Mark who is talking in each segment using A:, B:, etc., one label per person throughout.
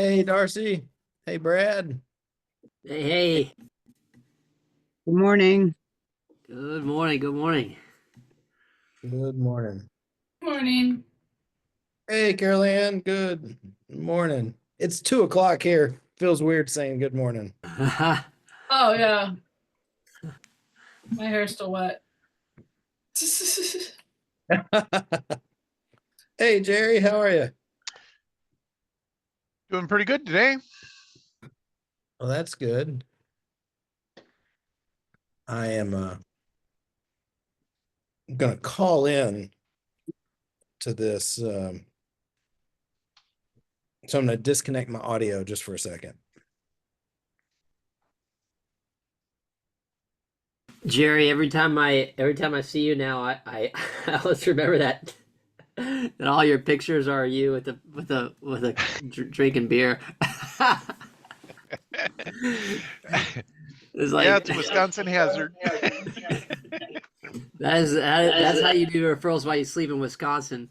A: Hey, Darcy. Hey, Brad.
B: Hey, hey,
C: Good morning.
B: good morning, good morning.
A: Good morning.
D: Morning.
A: Hey, Carol Anne. Good morning. It's 2 o'clock here. Feels weird saying good morning.
D: Oh yeah, my hair's still wet.
A: Hey, Jerry. How are you?
E: Doing pretty good today.
A: Well, that's good. I am gonna call in to this. So I'm gonna disconnect my audio just for a second.
B: Jerry, every time I see you now, I let's remember that all your pictures are you with a drinking beer. It's like
E: Yeah, it's a Wisconsin hazard.
B: that's how you do referrals while you sleep in Wisconsin.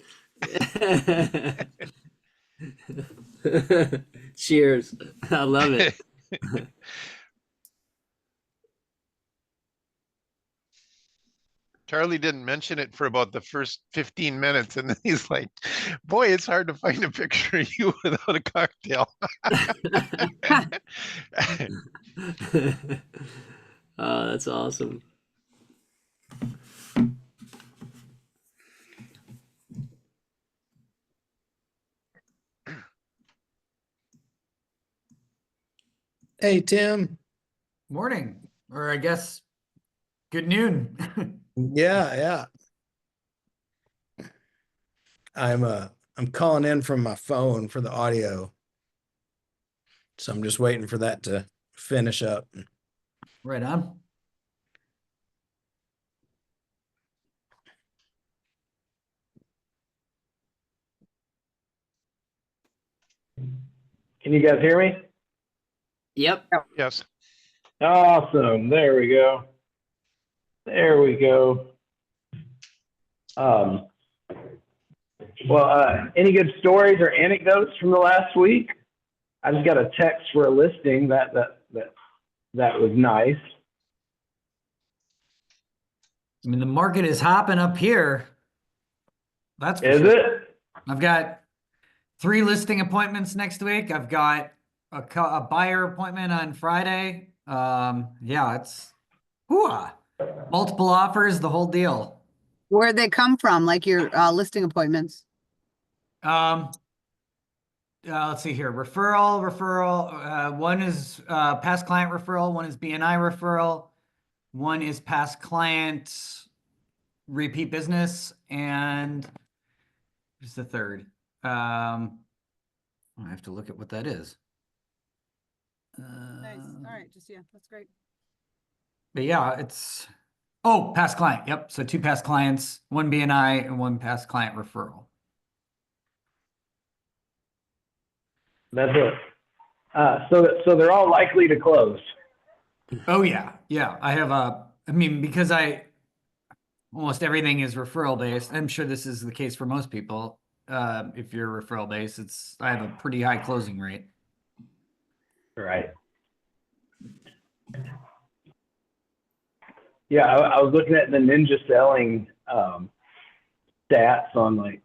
B: Cheers. I love it.
E: Charlie didn't mention it for about the first 15 minutes, and then he's like, boy, it's hard to find a picture of you without a cocktail.
B: Oh, that's awesome.
A: Hey, Tim.
F: Morning, or I guess good noon.
A: Yeah. I'm calling in from my phone for the audio. So I'm just waiting for that to finish up.
F: Right on.
G: Can you guys hear me?
B: Yep.
E: Yes.
G: Awesome. There we go. There we go. Any good stories or anecdotes from the last week? I just got a text for a listing that was nice.
F: I mean, the market is hopping up here. That's for
G: Is
F: sure.
G: it?
F: I've got 3 listing appointments next week. I've got a buyer appointment on Friday. Yeah, it's multiple offers, the whole deal.
C: Where'd they come from? Like your listing appointments?
F: Let's see here. Referral. One is past client referral. One is BNI referral. One is past client repeat business. And who's the third? I have to look at what that is.
C: Nice. All right. That's great.
F: But yeah, it's past client. Yep. So 2 past clients, 1 BNI and 1 past client referral.
G: That's it. So they're all likely to close.
F: Oh yeah. Yeah. Because almost everything is referral based. I'm sure this is the case for most people. If you're referral based, I have a pretty high closing rate.
G: Right. Yeah, I was looking at the ninja selling stats on like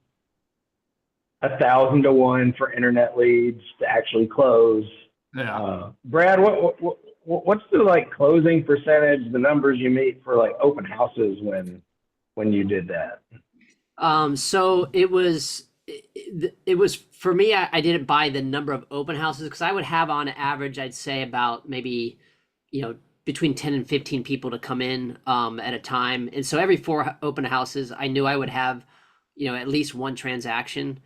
G: 1,000 to 1 for internet leads to actually close.
F: Yeah.
G: Brad, what's the like closing percentage, the numbers you meet for like open houses when you did that?
B: So it was for me, I didn't buy the number of open houses because I would have on average, I'd say about maybe, between 10 and 15 people to come in at a time. And so every 4 open houses, I knew I would have, at least 1 transaction.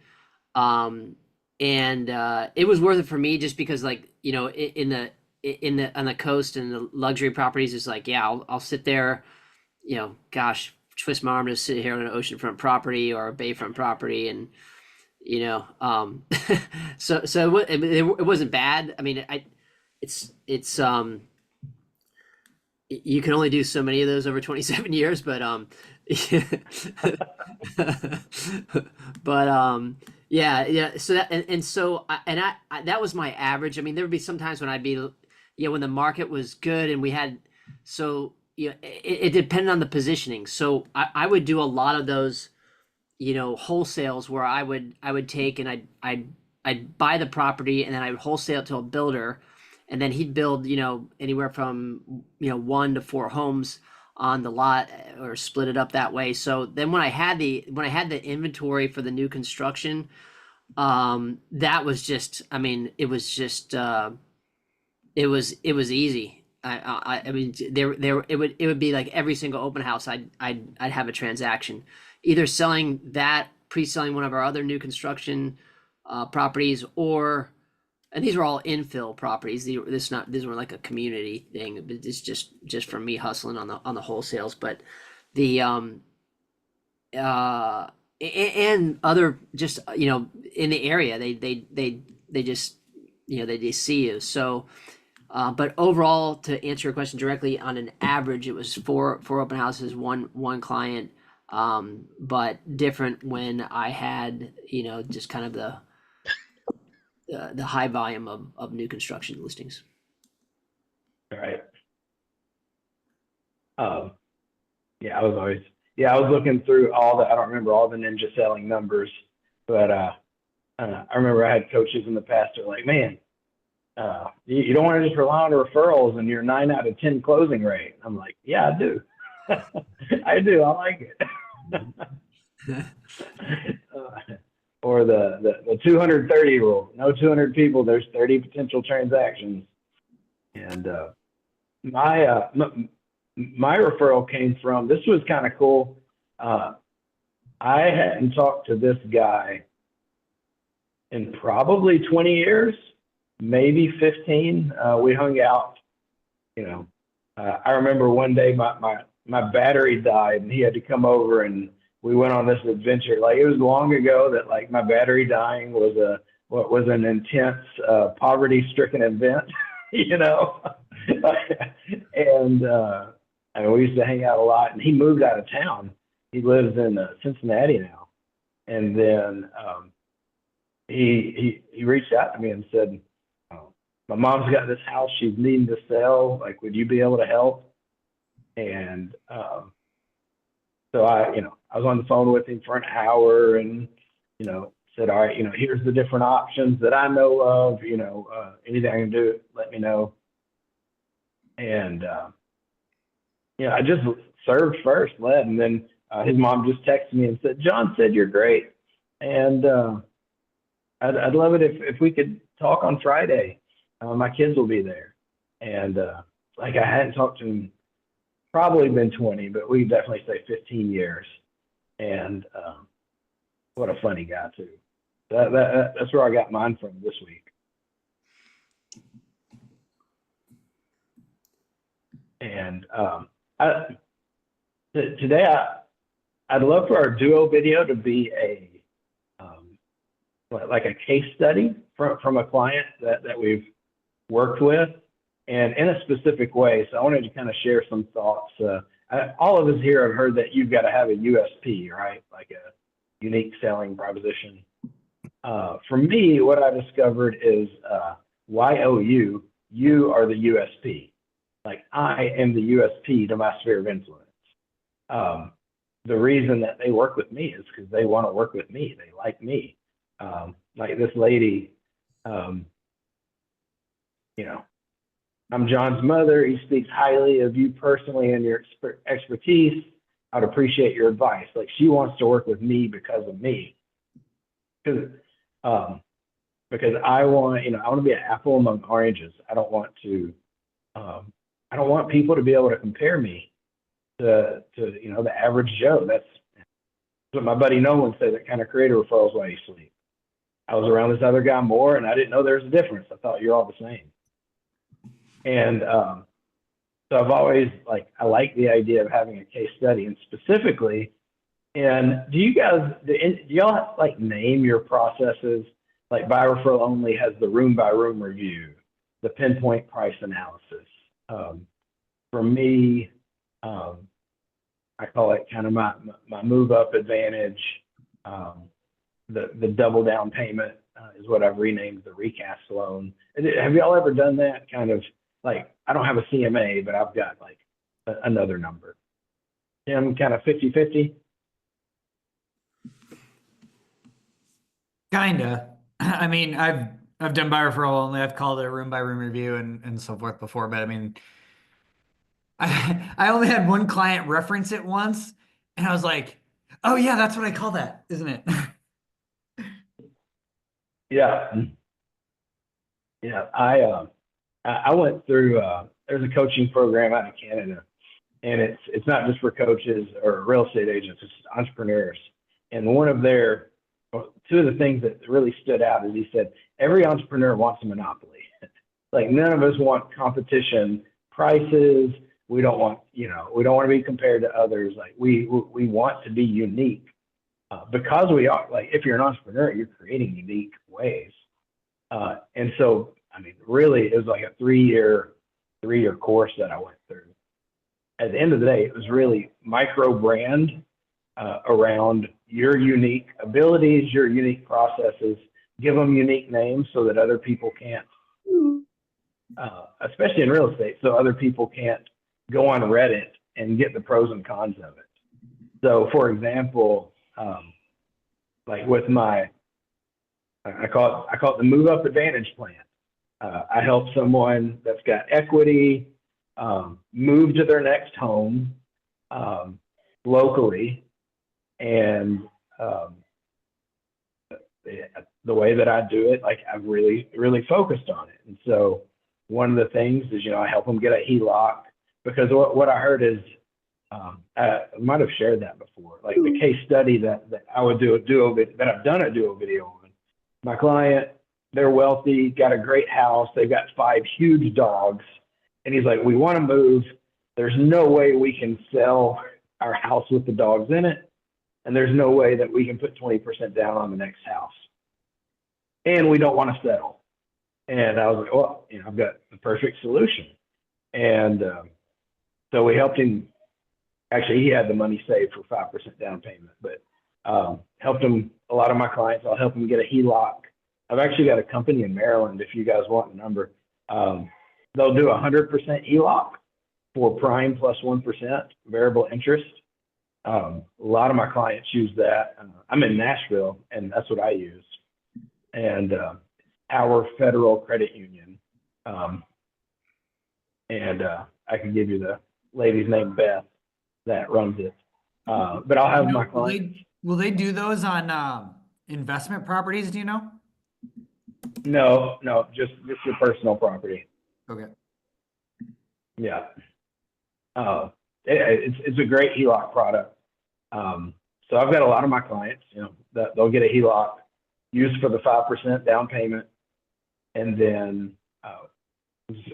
B: And it was worth it for me just because like, on the coast and the luxury properties, it's like, yeah, I'll sit there, gosh, twist my arm to sit here on an oceanfront property or a bayfront property, and so it wasn't bad. I mean, it's you can only do so many of those over 27 years, but but Yeah. So that, and so, I that was my average. I mean, there would be some times when I'd be, when the market was good and we had, so, it depended on the positioning. So I would do a lot of those, wholesales where I would take and I'd buy the property and then I would wholesale it to a builder, and then he'd build, anywhere from, 1 to 4 homes on the lot, or split it up that way. So then when I had the inventory for the new construction, that was just, I mean, it was just, it was easy. I mean, it would be like every single open house I'd have a transaction, either selling that, pre-selling one of our other new construction properties, and these were all infill properties. These were like a community thing, but it's just for me hustling on the wholesales. But the and other, just, in the area, they just, they see you. So, but overall, to answer your question directly, on an average, it was four open houses, one client, but different when I had, just kind of the high volume of new construction listings.
G: All right. Yeah, I was looking through I don't remember all the ninja selling numbers, but I remember I had coaches in the past that were like, man, you don't want to just rely on referrals and your 9 out of 10 closing rate. I'm like, yeah, I do. I do. I like it. Or the 230 rule. No 200 people, there's 30 potential transactions. And my referral came from, this was kind of cool. I hadn't talked to this guy in probably 20 years, maybe 15. We hung out, I remember one day my battery died and he had to come over and we went on this adventure. Like, it was long ago that, like, my battery dying was an intense, poverty-stricken event, and we used to hang out a lot, and he moved out of town. He lives in Cincinnati now. And then he reached out to me and said, my mom's got this house she's needing to sell. Like, would you be able to help? And so I was on the phone with him for an hour and, said, all right, here's the different options that I know of, anything I can do, let me know. And, I just served first, led, and then his mom just texted me and said, John said you're great. And I'd love it if we could talk on Friday. My kids will be there. And I hadn't talked to him, probably been 20, but we definitely say 15 years. And what a funny guy too. That's where I got mine from this week. And today I'd love for our duo video to be like a case study from a client that we've worked with, and in a specific way. So I wanted to kind of share some thoughts. All of us here have heard that you've got to have a USP, right? Like a unique selling proposition. For me, what I discovered is YOU, you are the USP. Like, I am the USP to my sphere of influence. The reason that they work with me is because they want to work with me. They like me. Like this lady, I'm John's mother. He speaks highly of you personally and your expertise. I'd appreciate your advice. Like, she wants to work with me because of me. Because I want to be an apple among oranges. I don't want people to be able to compare me to the average Joe. That's what my buddy Nolan said, that kind of created referrals while you sleep. I was around this other guy more, and I didn't know there was a difference. I thought you're all the same. And so I've always I like the idea of having a case study, and specifically, and do y'all name your processes? Like, Buy Referral Only has the room by room review, the pinpoint price analysis. For me, I call it kind of my move up advantage. the double down payment is what I've renamed the recast loan. Have y'all ever done that kind of like, I don't have a CMA, but I've got like another number. Tim, kind of 50-50?
F: Kinda. I mean, I've done by referral only. I've called it a room by room review and so forth before, but I mean, I only had one client reference it once, and I was like, oh yeah, that's what I call that, isn't it?
G: Yeah. Yeah. I went through, there's a coaching program out in Canada, and it's not just for coaches or real estate agents, it's entrepreneurs. And two of the things that really stood out is he said, every entrepreneur wants a monopoly. Like none of us want competition, prices. We don't want to be compared to others. Like we want to be unique because we are, like, if you're an entrepreneur, you're creating unique ways. And so, I mean, really it was like a three-year course that I went through. At the end of the day, it was really micro brand around your unique abilities, your unique processes, give them unique names so that other people can't, especially in real estate, so other people can't go on Reddit and get the pros and cons of it. So for example, like with I call it the move up advantage plan. I help someone that's got equity move to their next home locally, and the way that I do it, like I've really focused on it. And so one of the things is, I help them get a HELOC, because what I heard is, I might have shared that before, like the case study that I would that I've done a duo video on. My client, they're wealthy, got a great house, they've got 5 huge dogs, and he's like, we want to move. There's no way we can sell our house with the dogs in it, and there's no way that we can put 20% down on the next house, and we don't want to settle. And I was like, well, I've got the perfect solution. And so we helped him. Actually, he had the money saved for 5% down payment, but helped him. A lot of my clients, I'll help them get a HELOC. I've actually got a company in Maryland, if you guys want the number. They'll do 100% HELOC for prime plus 1% variable interest. A lot of my clients use that. I'm in Nashville, and that's what I use. And our federal credit union. And I can give you the lady's name, Beth, that runs it. But I'll have my clients.
F: Will they do those on investment properties? Do you know?
G: No, just your personal property.
F: Okay.
G: Yeah. It's a great HELOC product. So I've got a lot of my clients, that they'll get a HELOC used for the 5% down payment. And then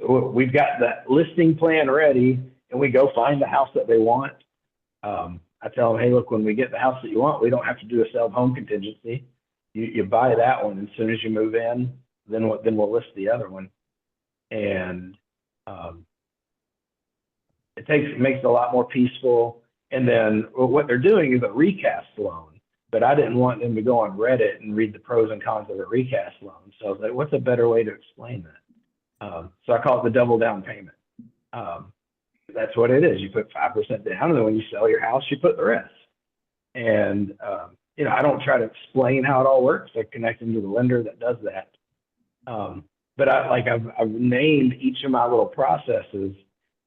G: we've got that listing plan ready, and we go find the house that they want. I tell them, hey, look, when we get the house that you want, we don't have to do a sell home contingency. You buy that one, and as soon as you move in, then we'll list the other one. And it makes it a lot more peaceful. And then what they're doing is a recast loan, but I didn't want them to go on Reddit and read the pros and cons of a recast loan. So I was like, what's a better way to explain that? So I call it the double down payment. That's what it is. You put 5% down, and then when you sell your house, you put the rest. And I don't try to explain how it all works. I connect them to the lender that does that. But I've named each of my little processes.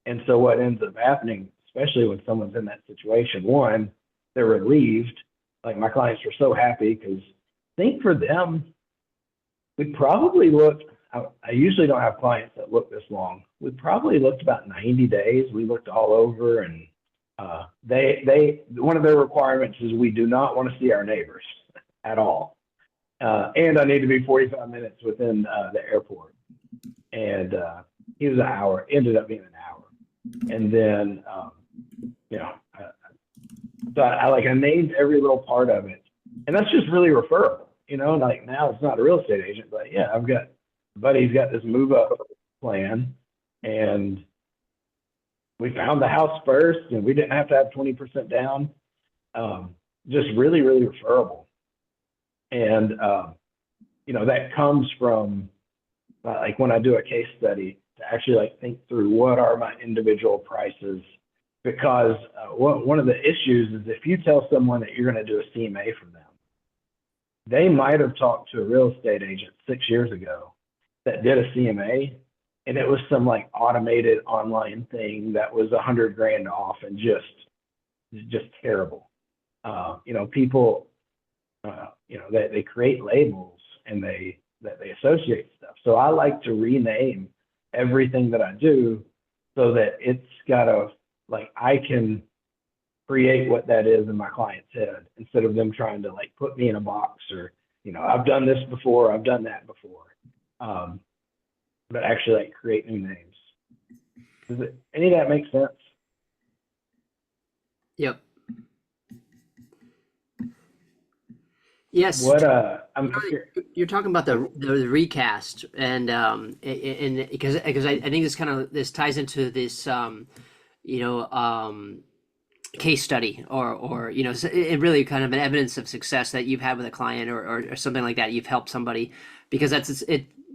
G: And so what ends up happening, especially when someone's in that situation, one, they're relieved. Like my clients are so happy, because I think for them, we probably looked, I usually don't have clients that look this long. We probably looked about 90 days. We looked all over, and one of their requirements is we do not want to see our neighbors at all. And I need to be 45 minutes within the airport. And he was an hour, ended up being an hour. And then, so I named every little part of it. And that's just really referable, like now it's not a real estate agent, but yeah, I've got a buddy, he's got this move up plan, and we found the house first, and we didn't have to have 20% down. Just really referable. And, that comes from like when I do a case study to actually like think through what are my individual prices, because one of the issues is if you tell someone that you're going to do a CMA for them, they might have talked to a real estate agent 6 years ago that did a CMA, and it was some like automated online thing that was $100,000 off and just terrible. People, they create labels and they associate stuff. So I like to rename everything that I do so that it's got I can create what that is in my client's head instead of them trying to like put me in a box or, I've done this before, I've done that before. But actually like create new names. Does any of that make sense?
B: Yep. Yes.
G: What
B: You're talking about the recast, and because I think this ties into this case study or it really kind of an evidence of success that you've had with a client or something like that. You've helped somebody, because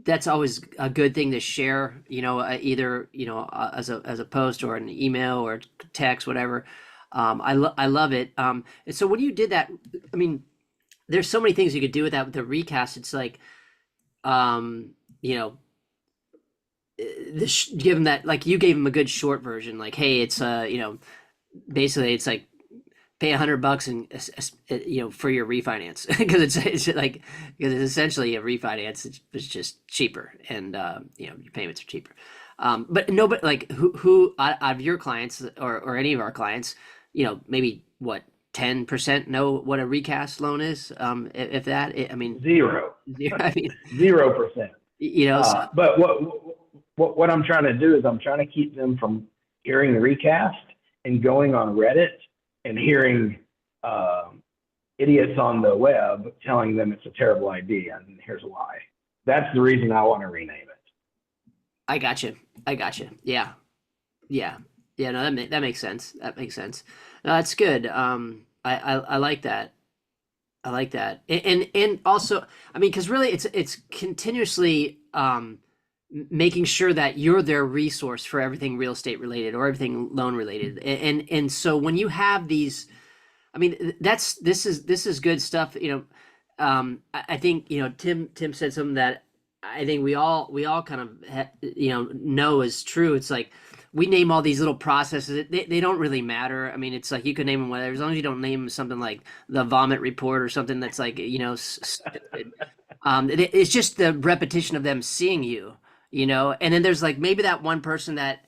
B: that's always a good thing to share, either as a post or an email or text, whatever. I love it. And so when you did that, I mean, there's so many things you could do with that, with the recast. It's like, give them that, like you gave them a good short version, like, hey, it's basically it's like pay $100 and for your refinance, because it's essentially a refinance. It's just cheaper, and your payments are cheaper. But like who out of your clients or any of our clients, maybe what 10% know what a recast loan is, if that. I mean,
G: zero.
B: I mean
G: 0%. But what I'm trying to do is I'm trying to keep them from hearing recast and going on Reddit and hearing idiots on the web telling them it's a terrible idea, and here's why. That's the reason I want to rename it.
B: I got you. Yeah. No, that makes sense. No, that's good. I like that. And also, I mean, because really, it's continuously making sure that you're their resource for everything real estate related or everything loan related. And so when you have these, I mean, this is good stuff. I think Tim said something that I think we all kind of know is true. It's like, we name all these little processes. They don't really matter. I mean, it's like you can name them whatever, as long as you don't name them something like the vomit report or something that's like, stupid. It's just the repetition of them seeing you, and then there's like maybe that one person that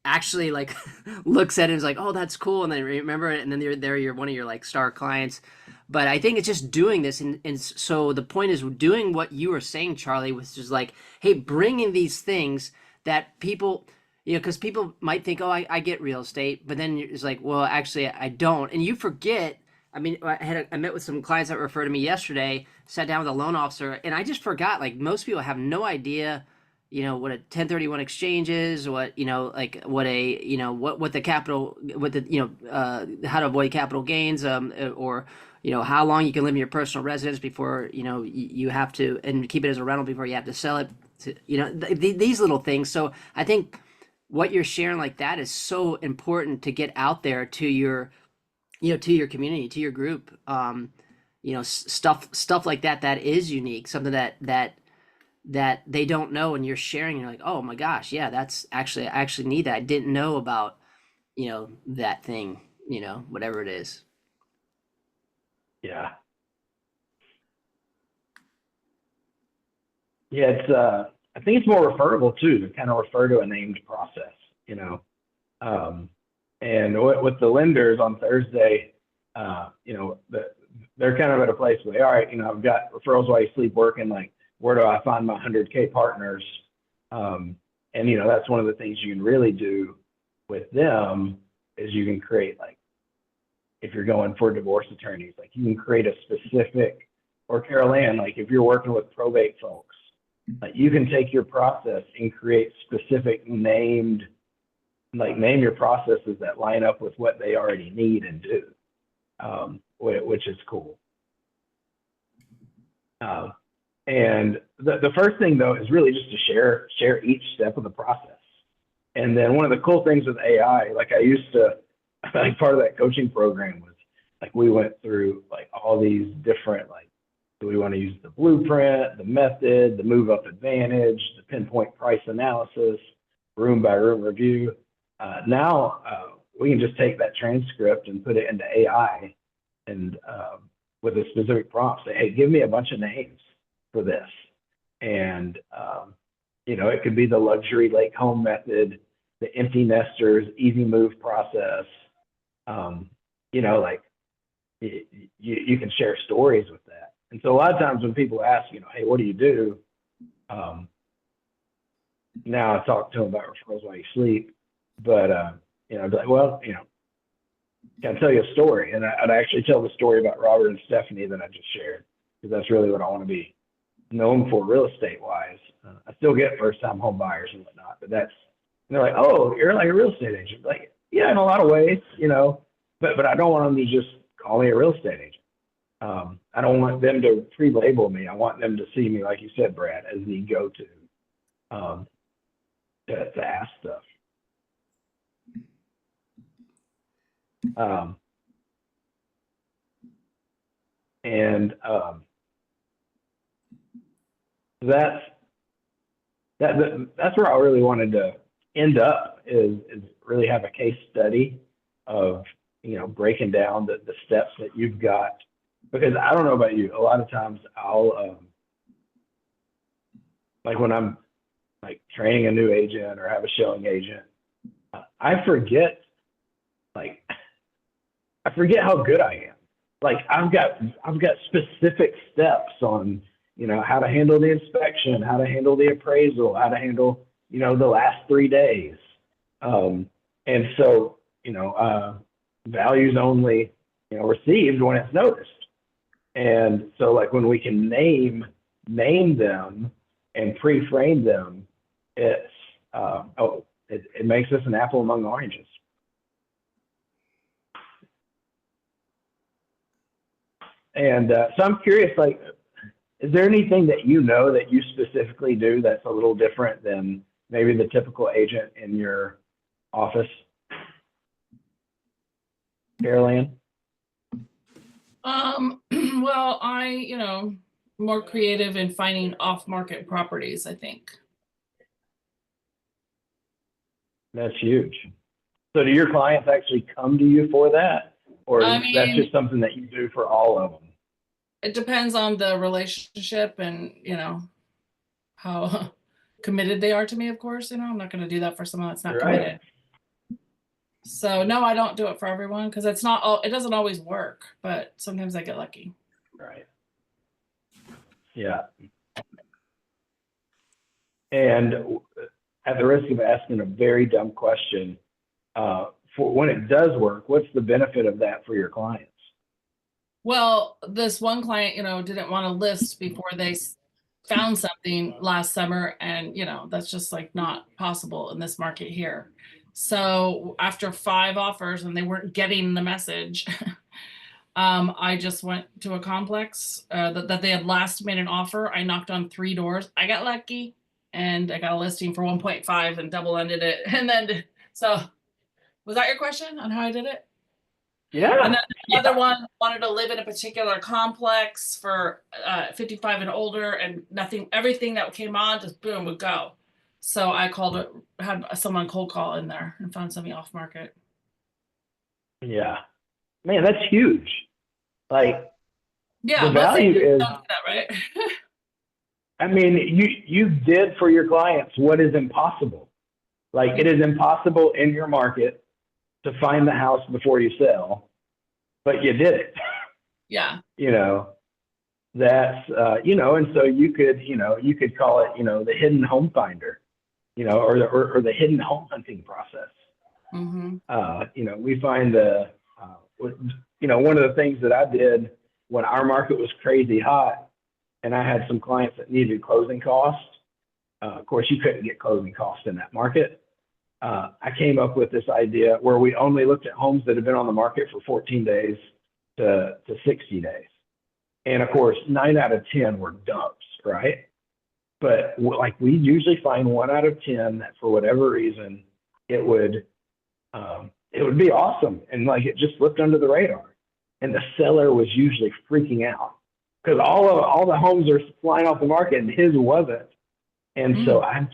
B: actually like looks at it and is like, oh, that's cool. And they remember it. And then you're one of your like star clients. But I think it's just doing this. And so the point is doing what you were saying, Charlie, which is like, hey, bringing these things that people, because people might think, oh, I get real estate, but then it's like, well, actually I don't. And you forget. I mean, I met with some clients that referred to me yesterday, sat down with a loan officer, and I just forgot, like most people have no idea, what a 1031 exchange is, what, like what a, what the capital, what the, how to avoid capital gains, or, how long you can live in your personal residence before, you have to, and keep it as a rental before you have to sell it to, these little things. So I think what you're sharing like that is so important to get out there to your, to your community, to your group, stuff like that is unique, something that they don't know, and you're sharing, you're like, oh my gosh, yeah, I actually need that. I didn't know about, that thing, whatever it is.
G: Yeah. Yeah, it's I think it's more referable too, to kind of refer to a named process, and with the lenders on Thursday, they're kind of at a place where, all right, I've got referrals while you sleep working, like, where do I find my 100K partners? And that's one of the things you can really do with them is you can create, like, if you're going for divorce attorneys, like you can create a specific, or Carol Anne, like if you're working with probate folks, like you can take your process and create specific name your processes that line up with what they already need and do, which is cool. And the first thing though is really just to share each step of the process. And then one of the cool things with AI, like I used to, like part of that coaching program was like we went through like all these different, like, do we want to use the blueprint, the method, the move up advantage, the pinpoint price analysis, room by room review. Now we can just take that transcript and put it into AI and with a specific prompt, say, hey, give me a bunch of names for this. And, you know, it could be the luxury lake home method, the empty nesters, easy move process. You know, like you can share stories with that. And so a lot of times when people ask, you know, hey, what do you do? Now I talk to them about referrals while you sleep, but, you know, I'd be like, well, you know, can I tell you a story? And I'd actually tell the story about Robert and Stephanie that I just shared, because that's really what I want to be known for real estate wise. I still get first time home buyers and whatnot, but that's, and they're like, oh, you're like a real estate agent. Like, yeah, in a lot of ways, you know, but I don't want them to just call me a real estate agent. I don't want them to pre-label me. I want them to see me, like you said, Brad, as the go-to to ask stuff. That's where I really wanted to end up is really have a case study of, you know, breaking down the steps that you've got, because I don't know about you, a lot of times I'll like when I'm like training a new agent or have a showing agent, I forget how good I am. Like I've got specific steps on, you know, how to handle the inspection, how to handle the appraisal, how to handle, you know, the last 3 days. And so, you know, values only, you know, received when it's noticed. And so like when we can name them and pre-frame them, it's, it makes us an apple among oranges. And so I'm curious, like, is there anything that you know that you specifically do that's a little different than maybe the typical agent in your office? Carol Anne?
D: Well, you know, more creative in finding off-market properties, I think.
G: That's huge. So do your clients actually come to you for that? Or
D: I
G: that's
D: mean,
G: just something that you do for all of them?
D: it depends on the relationship and, you know, how committed they are to me, of course. You know, I'm not going to do that for someone that's not committed. So no, I don't do it for everyone because it doesn't always work, but sometimes I get lucky.
G: Right. Yeah. And at the risk of asking a very dumb question, for when it does work, what's the benefit of that for your clients?
D: Well, this one client, you know, didn't want to list before they found something last summer, and, you know, that's just like not possible in this market here. So after 5 offers and they weren't getting the message, I just went to a complex that they had last made an offer. I knocked on 3 doors. I got lucky and I got a listing for 1.5 and double-ended it. And then, so was that your question on how I did it?
G: Yeah.
D: And then the other one wanted to live in a particular complex for 55 and older, and everything that came on just boom would go. So I had someone cold call in there and found something off market.
G: Yeah. Man, that's huge. Like,
D: yeah,
G: the value is,
D: don't do that, right?
G: I mean, you did for your clients what is impossible. Like, it is impossible in your market to find the house before you sell, but you did it.
D: Yeah.
G: You know, that's, you know, and so you could call it, you know, the hidden home finder, you know, or the hidden home hunting process.
D: Mm-hmm.
G: You know, we find you know, one of the things that I did when our market was crazy hot and I had some clients that needed closing costs. Of course, you couldn't get closing costs in that market. I came up with this idea where we only looked at homes that had been on the market for 14 days to 60 days. And of course, 9 out of 10 were dumps, right? But like we usually find 1 out of 10 that for whatever reason, it would be awesome. And like it just slipped under the radar. And the seller was usually freaking out because all the homes are flying off the market and his wasn't. And so I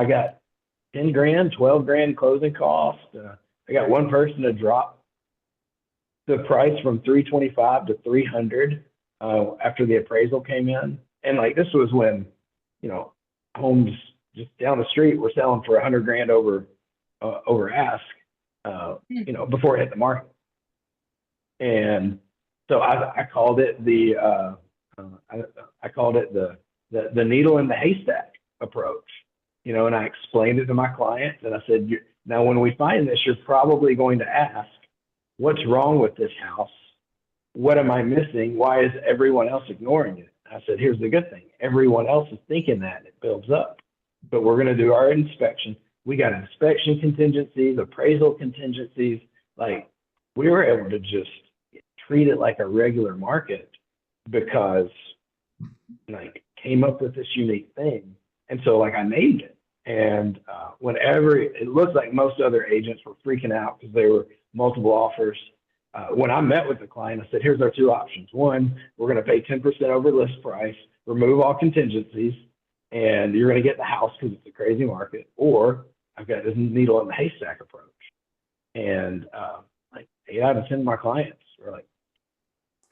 G: got 10 grand, 12 grand closing cost. I got one person to drop the price from 325 to 300 after the appraisal came in. And like, this was when, homes just down the street were selling for 100 grand over ask, before it hit the market. And so I called it the needle in the haystack approach, and I explained it to my clients and I said, now when we find this, you're probably going to ask, what's wrong with this house? What am I missing? Why is everyone else ignoring it? I said, here's the good thing. Everyone else is thinking that and it builds up, but we're going to do our inspection. We got inspection contingencies, appraisal contingencies. Like we were able to just treat it like a regular market because like came up with this unique thing. And so like I named it. And whenever it looked like most other agents were freaking out because there were multiple offers. When I met with the client, I said, here's our 2 options. One, we're going to pay 10% over list price, remove all contingencies, and you're going to get the house because it's a crazy market. Or I've got this needle in the haystack approach. And like 8 out of 10 of my clients are like,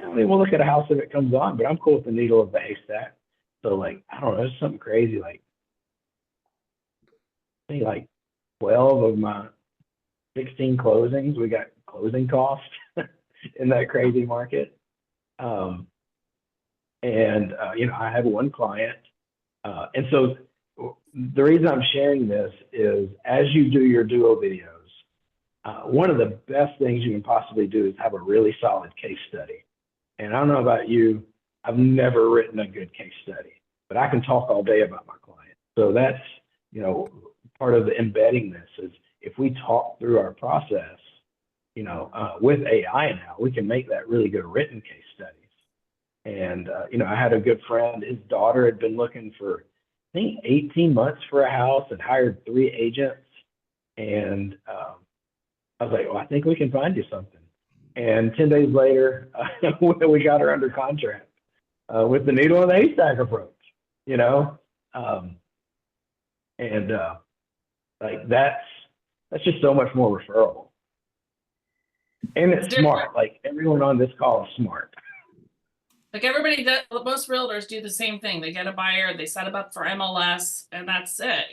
G: we'll look at a house if it comes on, but I'm cool with the needle of the haystack. So like, I don't know, it's something crazy. Like, I think like 12 of my 16 closings, we got closing costs in that crazy market. I had one client. And so the reason I'm sharing this is as you do your duo videos, one of the best things you can possibly do is have a really solid case study. And I don't know about you, I've never written a good case study, but I can talk all day about my client. So that's, part of the embedding this is if we talk through our process, with AI now, we can make that really good written case studies. And, I had a good friend, his daughter had been looking for, I think 18 months for a house and hired 3 agents. And I was like, well, I think we can find you something. And 10 days later, we got her under contract with the needle in the haystack approach, like that's just so much more referable. And it's smart. Like everyone on this call is smart.
D: Like everybody does, most realtors do the same thing. They get a buyer, they set them up for MLS, and that's it,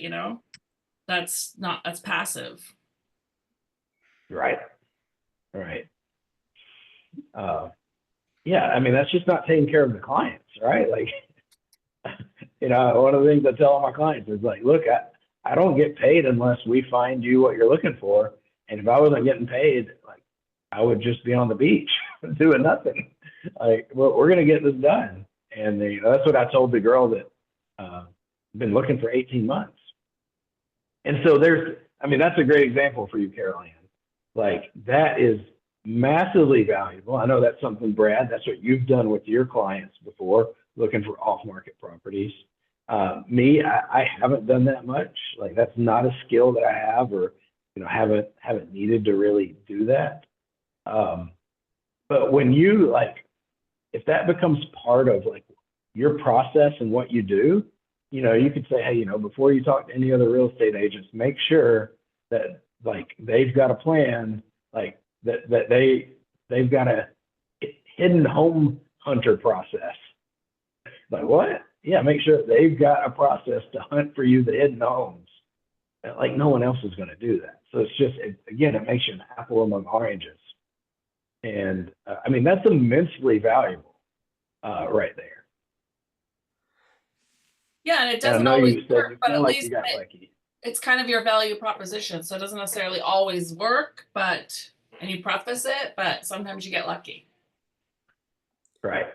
D: That's passive.
G: Right. Yeah, I mean, that's just not taking care of the clients, right? Like, one of the things I tell all my clients is like, look, I don't get paid unless we find you what you're looking for. And if I wasn't getting paid, like, I would just be on the beach doing nothing. Like, we're going to get this done. And that's what I told the girl that been looking for 18 months. And so that's a great example for you, Carol Anne. Like, that is massively valuable. I know that's something, Brad, that's what you've done with your clients before, looking for off-market properties. Me, I haven't done that much. Like, that's not a skill that I have or, haven't needed to really do that. But when you if that becomes part of like your process and what you do, you could say, hey, before you talk to any other real estate agents, make sure that like they've got a plan, like that they've got a hidden home hunter process. Like what? Yeah, make sure they've got a process to hunt for you the hidden homes. Like no one else is going to do that. So it's just, again, it makes you an apple among oranges. And that's immensely valuable right there.
D: Yeah, and it
G: And I
D: doesn't
G: know
D: always
G: you said
D: work,
G: you
D: but
G: feel
D: at
G: like
D: least
G: you got lucky.
D: it's kind of your value proposition. So it doesn't necessarily always work, and you preface it, but sometimes you get lucky.
G: Right.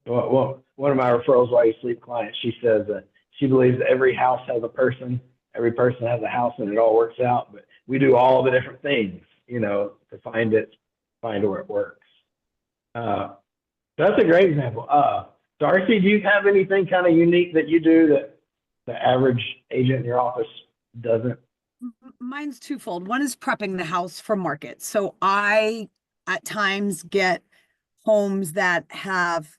G: Well, one of my referrals while you sleep clients, she says that she believes every house has a person, every person has a house, and it all works out. But we do all the different things, to find where it works. That's a great example. Darcy, do you have anything kind of unique that you do that the average agent in your office doesn't?
C: Mine's twofold. One is prepping the house for market. So I at times get homes that have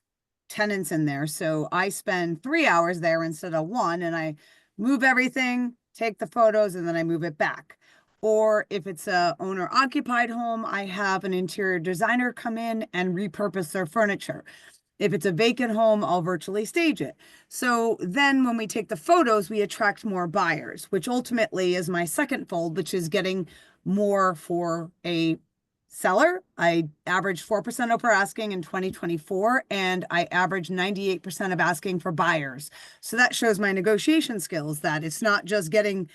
C: tenants in there. So I spend 3 hours there instead of 1, and I move everything, take the photos, and then I move it back. Or if it's a owner occupied home, I have an interior designer come in and repurpose their furniture. If it's a vacant home, I'll virtually stage it. So then when we take the photos, we attract more buyers, which ultimately is my second fold, which is getting more for a seller. I averaged 4% over asking in 2024, and I averaged 98% of asking for buyers. So that shows my negotiation skills, that it's not just getting,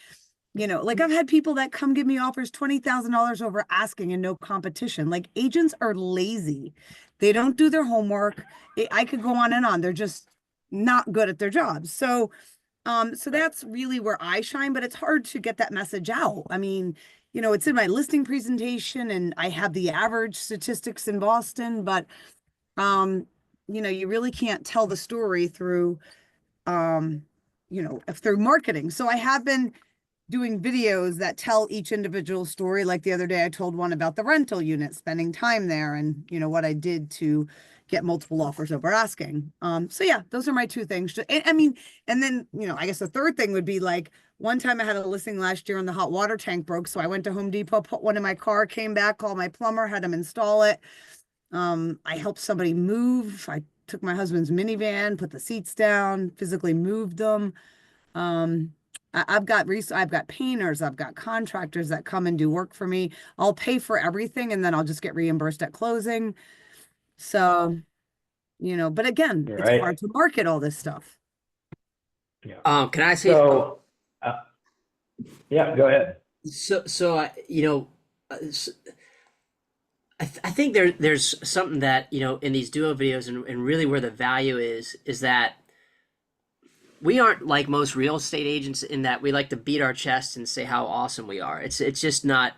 C: like I've had people that come give me offers $20,000 over asking and no competition. Like, agents are lazy. They don't do their homework. I could go on and on. They're just not good at their jobs. So that's really where I shine, but it's hard to get that message out. I mean, it's in my listing presentation, and I have the average statistics in Boston, but you really can't tell the story through through marketing. So I have been doing videos that tell each individual story. Like the other day, I told one about the rental unit, spending time there, and what I did to get multiple offers over asking. So yeah, those are my two things. I mean, and then, I guess the third thing would be, like, one time I had a listing last year and the hot water tank broke. So I went to Home Depot, put one in my car, came back, called my plumber, had him install it. I helped somebody move. I took my husband's minivan, put the seats down, physically moved them. I've got painters, I've got contractors that come and do work for me. I'll pay for everything, and then I'll just get reimbursed at closing. So, but again,
G: Right.
C: it's hard to market all this stuff.
G: Yeah.
B: Can I say?
G: So, yeah, go ahead.
B: I think there's something that, in these duo videos, and really where the value is that we aren't like most real estate agents in that we like to beat our chest and say how awesome we are. It's just not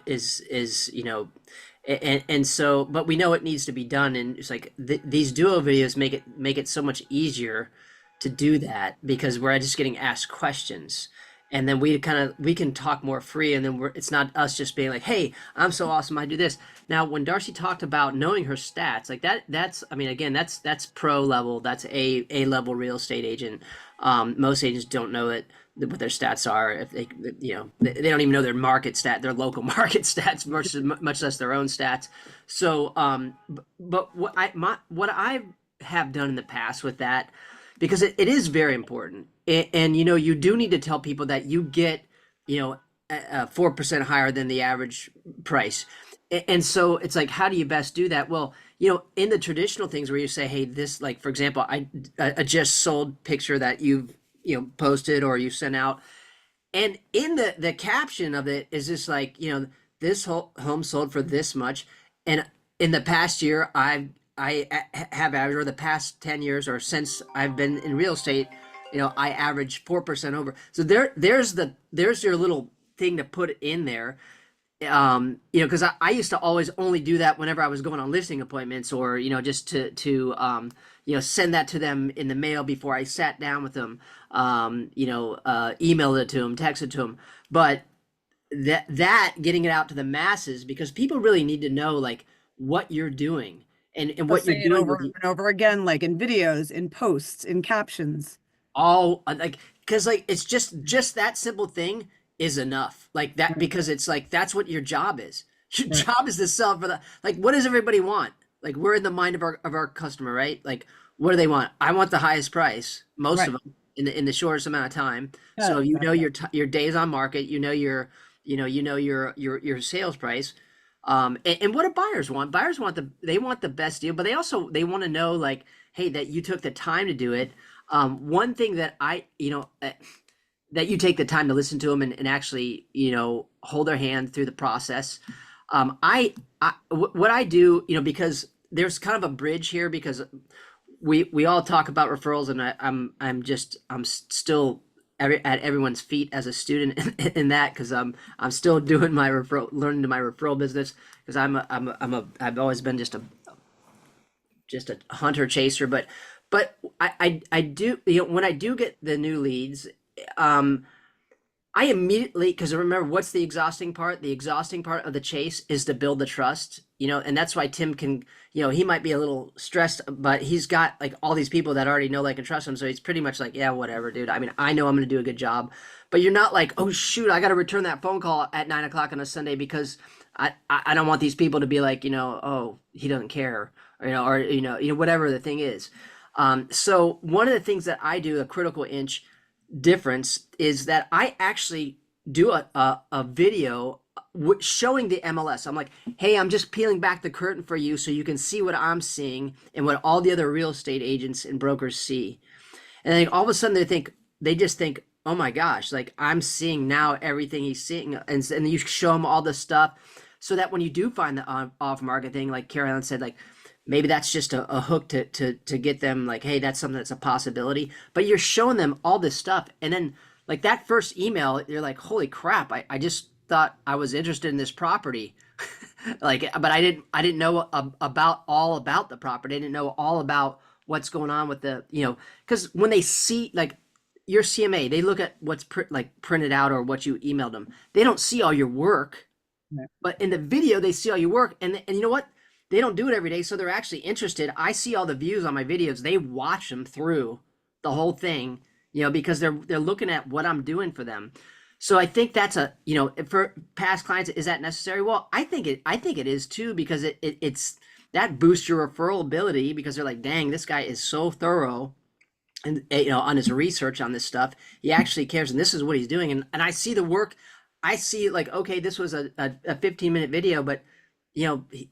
B: and so, but we know it needs to be done. And it's like these duo videos make it so much easier to do that, because we're just getting asked questions. And then we can talk more free, and then it's not us just being like, hey, I'm so awesome, I do this. Now, when Darcy talked about knowing her stats, like that's pro level, that's a level real estate agent. Most agents don't know what their stats are. If they don't even know their local market stats, much less their own stats. So, but what I have done in the past with that, because it is very important. And you do need to tell people that you get, 4% higher than the average price. And so it's like, how do you best do that? Well, in the traditional things where you say, hey, this, like, for example, I just sold picture that you've, posted or you sent out. And in the caption of it is just like, this home sold for this much. And in the past year, I have averaged, or the past 10 years, or since I've been in real estate, I average 4% over. So there's your little thing to put in there. Because I used to always only do that whenever I was going on listing appointments, or, just to send that to them in the mail before I sat down with them, email it to them, text it to them. But that getting it out to the masses, because people really need to know, like, what you're doing and what you're doing
C: over and over again, like in videos, in posts, in captions.
B: All like, because like it's just that simple thing is enough, like that, because it's like that's what your job is. Your job is to sell for the, like, what does everybody want? Like, we're in the mind of our customer, right? Like, what do they want? I want the highest price, most of them in the shortest amount of time. So your days on market, your sales price. And what do buyers want? Buyers want the best deal, but they want to know, like, hey, that you took the time to do it. One thing that that you take the time to listen to them and actually, hold their hand through the process. What I do, because there's kind of a bridge here, because we all talk about referrals, and I'm still at everyone's feet as a student in that, because I'm still doing my learning my referral business, because I've always been just a hunter chaser, but I do, when I do get the new leads, I immediately, because remember, what's the exhausting part? The exhausting part of the chase is to build the trust, and that's why Tim can, he might be a little stressed, but he's got like all these people that already know, like, and trust him. So he's pretty much like, yeah, whatever, dude. I mean, I know I'm going to do a good job, but you're not like, oh shoot, I got to return that phone call at 9 o'clock on a Sunday because I don't want these people to be like, oh, he doesn't care, or, whatever the thing is. So one of the things that I do, a critical inch difference, is that I actually do a video showing the MLS. I'm like, hey, I'm just peeling back the curtain for you so you can see what I'm seeing and what all the other real estate agents and brokers see. And then all of a sudden they just think, oh my gosh, like I'm seeing now everything he's seeing. And you show them all the stuff so that when you do find the off market thing, like Carol Anne said, like, maybe that's just a hook to get them like, hey, that's something that's a possibility. But you're showing them all this stuff. And then like that first email, you're like, holy crap, I just thought I was interested in this property. Like, but I didn't know all about the property. I didn't know all about what's going on with the, because when they see like your CMA, they look at what's printed out or what you emailed them. They don't see all your work.
C: Right.
B: But in the video, they see all your work. And you know what? They don't do it every day, so they're actually interested. I see all the views on my videos. They watch them through the whole thing, because they're looking at what I'm doing for them. So I think that's for past clients, is that necessary? Well, I think it is too, because it's that boosts your referral ability, because they're like, dang, this guy is so thorough and on his research on this stuff. He actually cares, and this is what he's doing. And I see the work. I see like, okay, this was a 15-minute video, but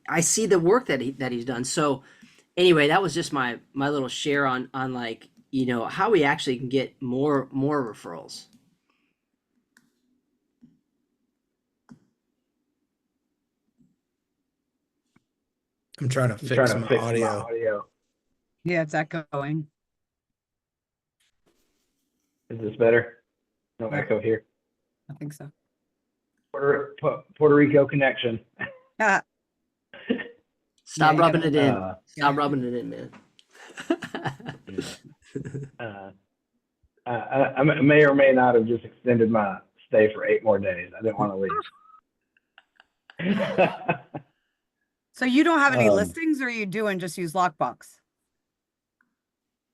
B: I see the work that he's done. So anyway, that was just my little share on like, how we actually can get more referrals.
A: I'm trying to fix my audio.
C: Yeah, it's echoing.
G: Is this better? No
C: Yeah.
G: echo here.
C: I think so.
G: Puerto Rico connection.
B: Stop
C: you
B: rubbing
C: gotta-
B: it in.
C: Yeah.
B: Stop rubbing it in, man.
G: I may or may not have just extended my stay for 8 more days. I didn't want to leave.
C: So you don't have any
G: Um,
C: listings, or are you doing just use Lockbox?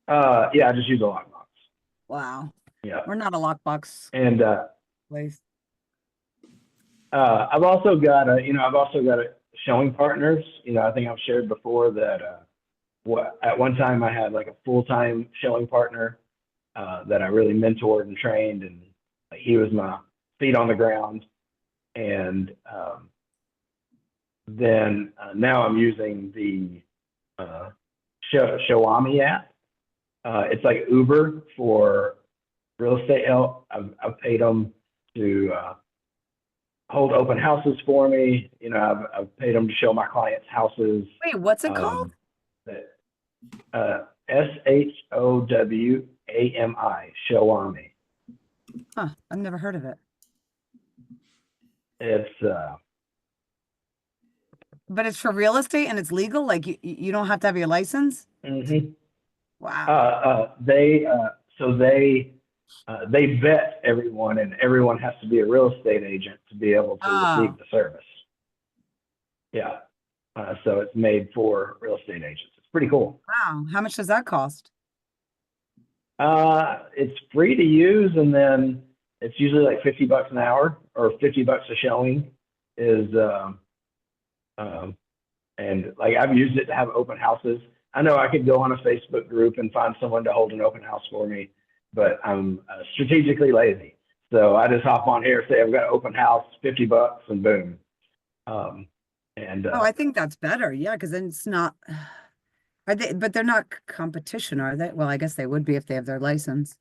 G: Yeah, I just use a lockbox.
C: Wow.
G: Yeah,
C: We're not a Lockbox
G: and
C: place.
G: I've also got showing partners. I think I've shared before that at one time I had like a full-time showing partner that I really mentored and trained, and he was my feet on the ground. And then now I'm using the Showami app. It's like Uber for real estate help. I've paid them to hold open houses for me. I've paid them to show my clients houses.
C: Wait, what's it called?
G: Showami, Showami.
C: Huh, I've never heard of it.
G: It's
C: But it's for real estate and it's legal? Like you don't have to have your license? Wow.
G: they vet everyone, and everyone has to be a real estate agent to be able to receive the service. Yeah. So it's made for real estate agents. It's pretty cool.
C: Wow. How much does that cost?
G: It's free to use, and then it's usually like $50 an hour or $50 a showing is, and like I've used it to have open houses. I know I could go on a Facebook group and find someone to hold an open house for me, but I'm strategically lazy. So I just hop on here, say I've got an open house, $50, and boom.
C: I think that's better. Yeah, because then it's not. Are they? But they're not competition, are they? Well, I guess they would be if they have their license.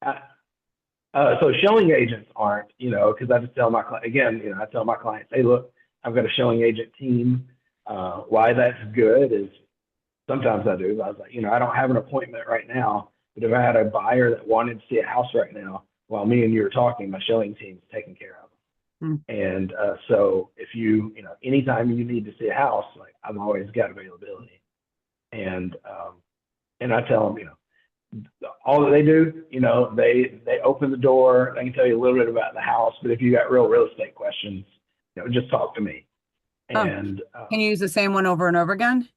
G: So showing agents aren't, because I just tell my I tell my clients, hey, look, I've got a showing agent team. Why that's good is sometimes I do. I was like, I don't have an appointment right now, but if I had a buyer that wanted to see a house right now, while me and you are talking, my showing team's taking care of them. And so if you know, anytime you need to see a house, like I've always got availability. And I tell them, you know, all that they do, you know, they open the door. They can tell you a little bit about the house, but if you got real estate questions, you know, just talk to me. And
C: can you use the same one over and over again?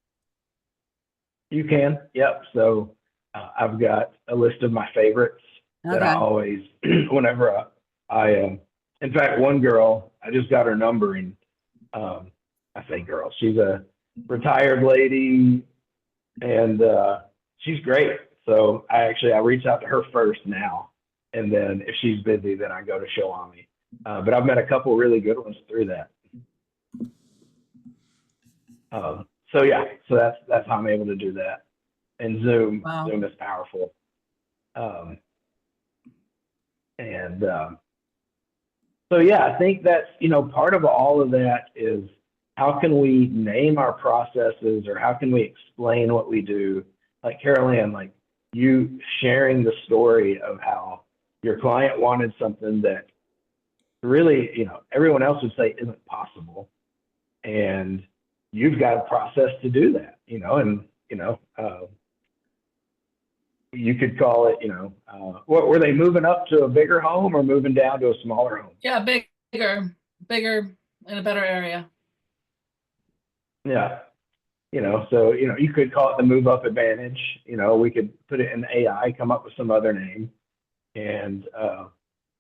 G: you can, yep. So I've got a list of my favorites that I always, whenever in fact, one girl, I just got her number, and I say girl, she's a retired lady, and she's great. So I reach out to her first now, and then if she's busy, then I go to Shawami. But I've met a couple really good ones through that. So yeah, so that's how I'm able to do that. And Zoom is powerful. So yeah, I think that's, you know, part of all of that is how can we name our processes, or how can we explain what we do? Like Carol Anne, like you sharing the story of how your client wanted something that really, you know, everyone else would say isn't possible. And you've got a process to do that, you know, and, you know, you could call it, you know, what were they moving up to a bigger home or moving down to a smaller home?
D: Yeah, bigger in a better area.
G: Yeah. You know, so, you know, you could call it the move up advantage. You know, we could put it in AI, come up with some other name, and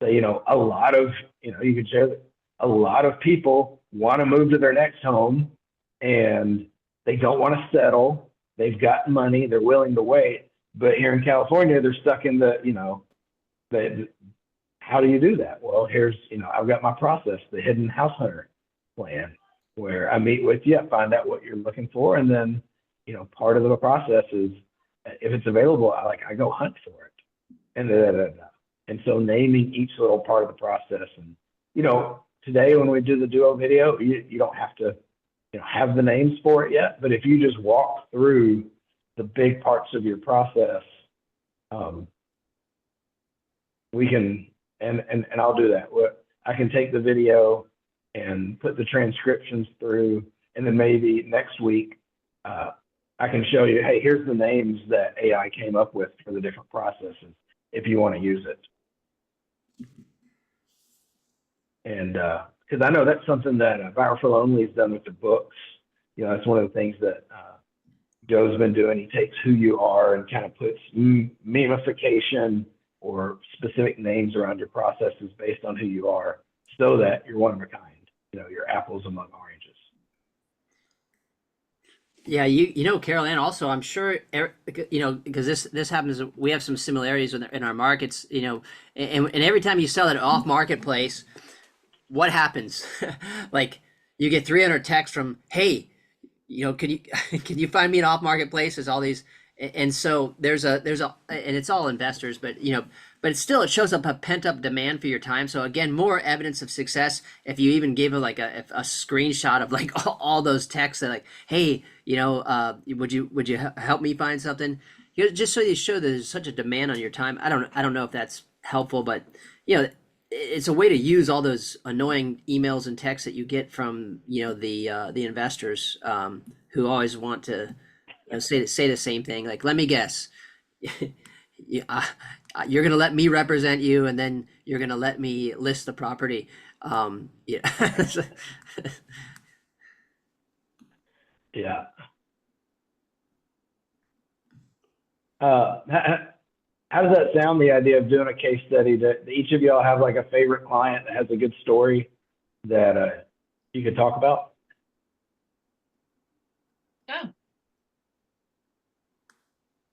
G: say, you know, a lot of, you know, you could share that a lot of people want to move to their next home and they don't want to settle. They've got money, they're willing to wait. But here in California, they're stuck in the, you know, how do you do that? Well, here's, you know, I've got my process, the hidden house hunter plan, where I meet with you, find out what you're looking for. And then, you know, part of the process is if it's available, I go hunt for it. And so naming each little part of the process. And, you know, today when we do the duo video, you don't have to, you know, have the names for it yet, but if you just walk through the big parts of your process, we can, and I'll do that. I can take the video and put the transcriptions through, and then maybe next week, I can show you, hey, here's the names that AI came up with for the different processes, if you want to use it. And because I know that's something that Referral Only has done with the books. You know, that's one of the things that Joe's been doing. He takes who you are and kind of puts memification or specific names around your processes based on who you are, so that you're one of a kind. You know, you're apples among oranges.
B: Yeah, you know, Carol Anne, also, I'm sure, you know, because this happens, we have some similarities in our markets, you know, and every time you sell it off marketplace, what happens? Like, you get 300 texts from, hey, you know, can you find me an off marketplace? There's all these, and so there's a, and it's all investors, but you know, but it shows up a pent up demand for your time. So again, more evidence of success if you even give like a screenshot of like all those texts that like, hey, you know, would you help me find something? You know, just so you show that there's such a demand on your time. I don't know if that's helpful, but you know, it's a way to use all those annoying emails and texts that you get from, you know, the investors who always want to, you know, say the same thing. Like, let me guess, you're going to let me represent you, and then you're going to let me list the property. Yeah.
G: Yeah. How does that sound, the idea of doing a case study, that each of y'all have like a favorite client that has a good story that you could talk about?
D: Yeah.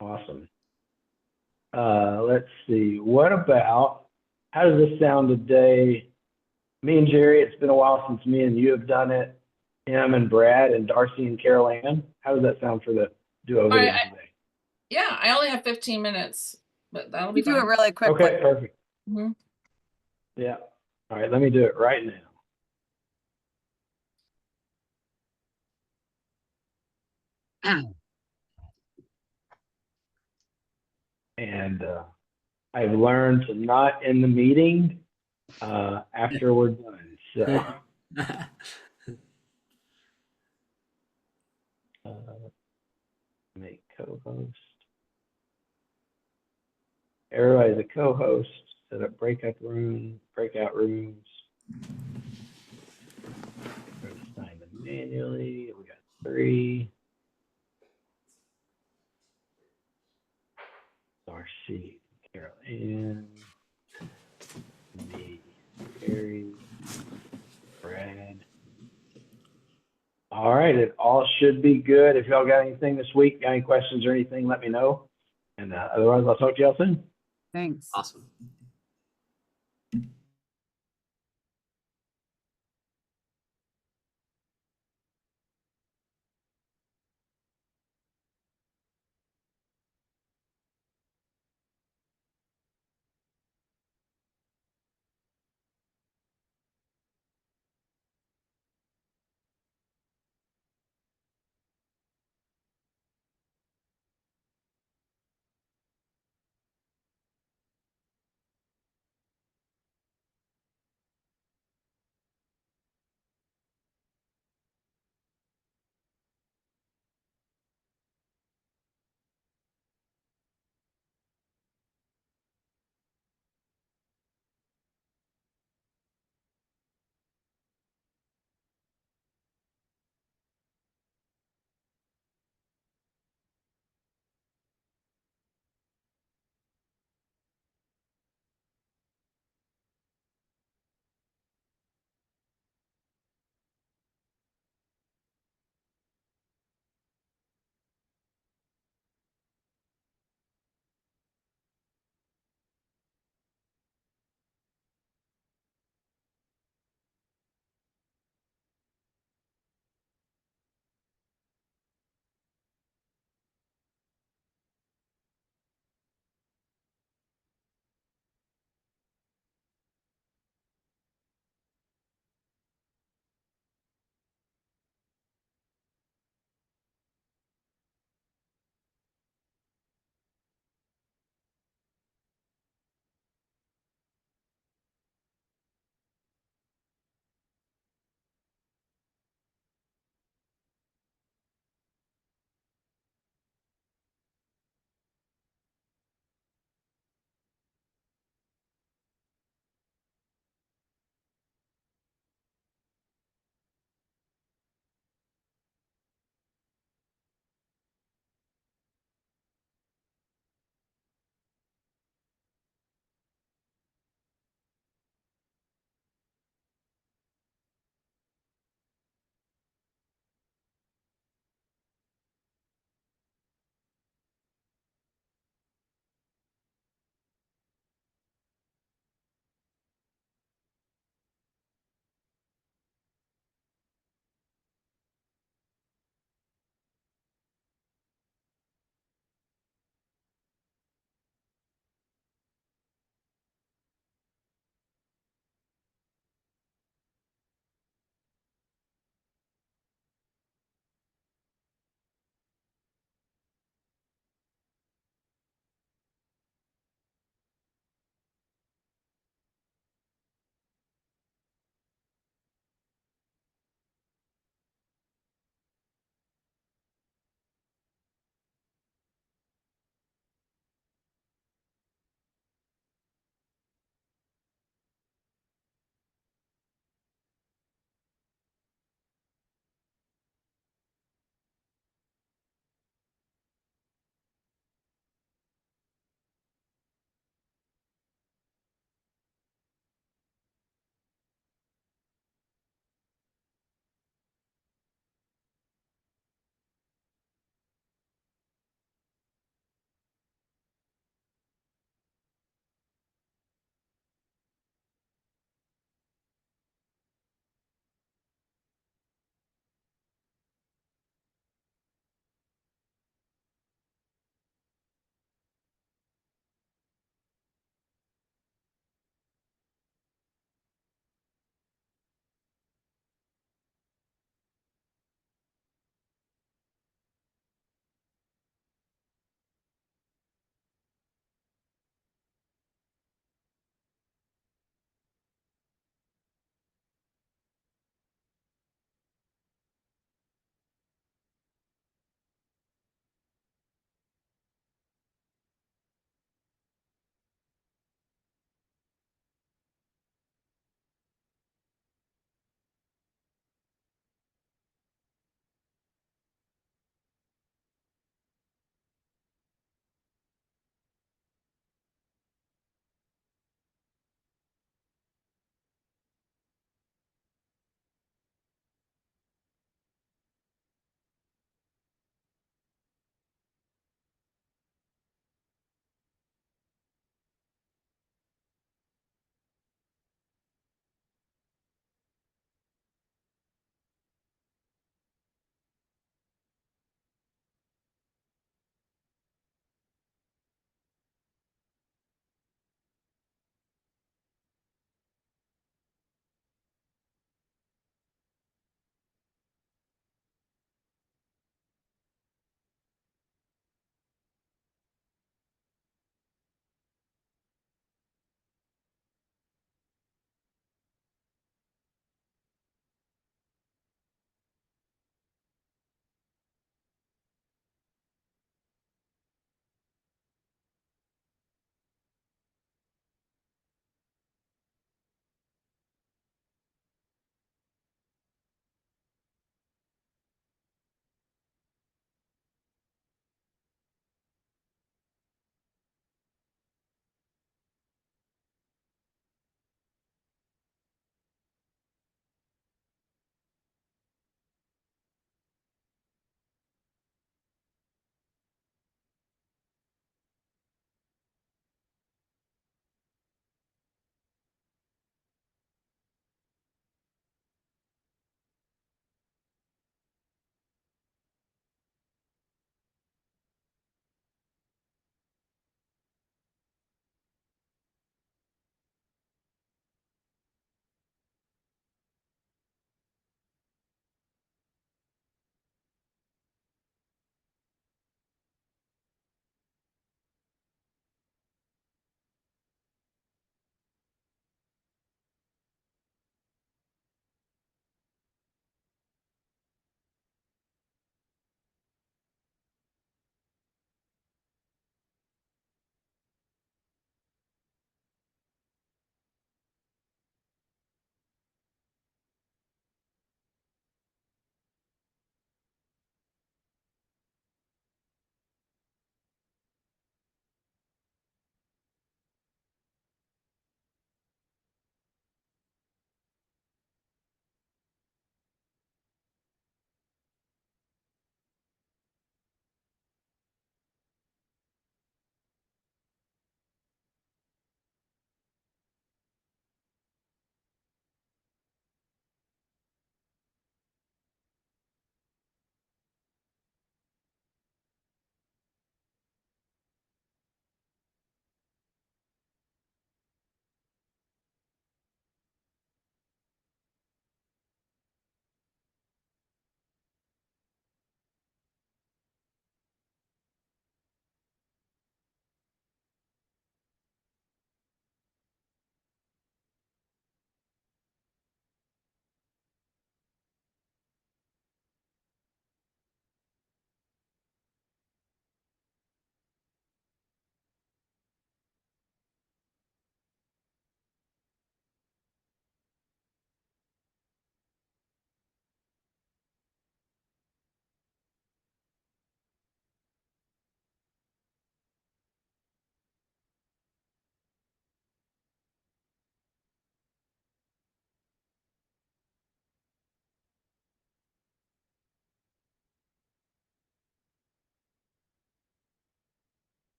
G: Awesome. Let's see. What about, how does this sound today? Me and Jerry, it's been a while since me and you have done it. Him and Brad and Darcy and Carol Anne. How does that sound for the duo video today?
D: Yeah, I only have 15 minutes, but that'll be
C: We do it
D: fine.
C: really quickly.
G: Okay, perfect.
D: Mhm.
G: Yeah. All right, let me do it right now. And I've learned to not end the meeting after we're done. So make co-host. Everybody's a co-host. Set up breakout rooms. Assign them manually. We got 3. Darcy, Carol Anne, me, Gary, Brad. All right, it all should be good. If y'all got anything this week, got any questions or anything, let me know. And otherwise, I'll talk to y'all soon.
C: Thanks.
B: Awesome.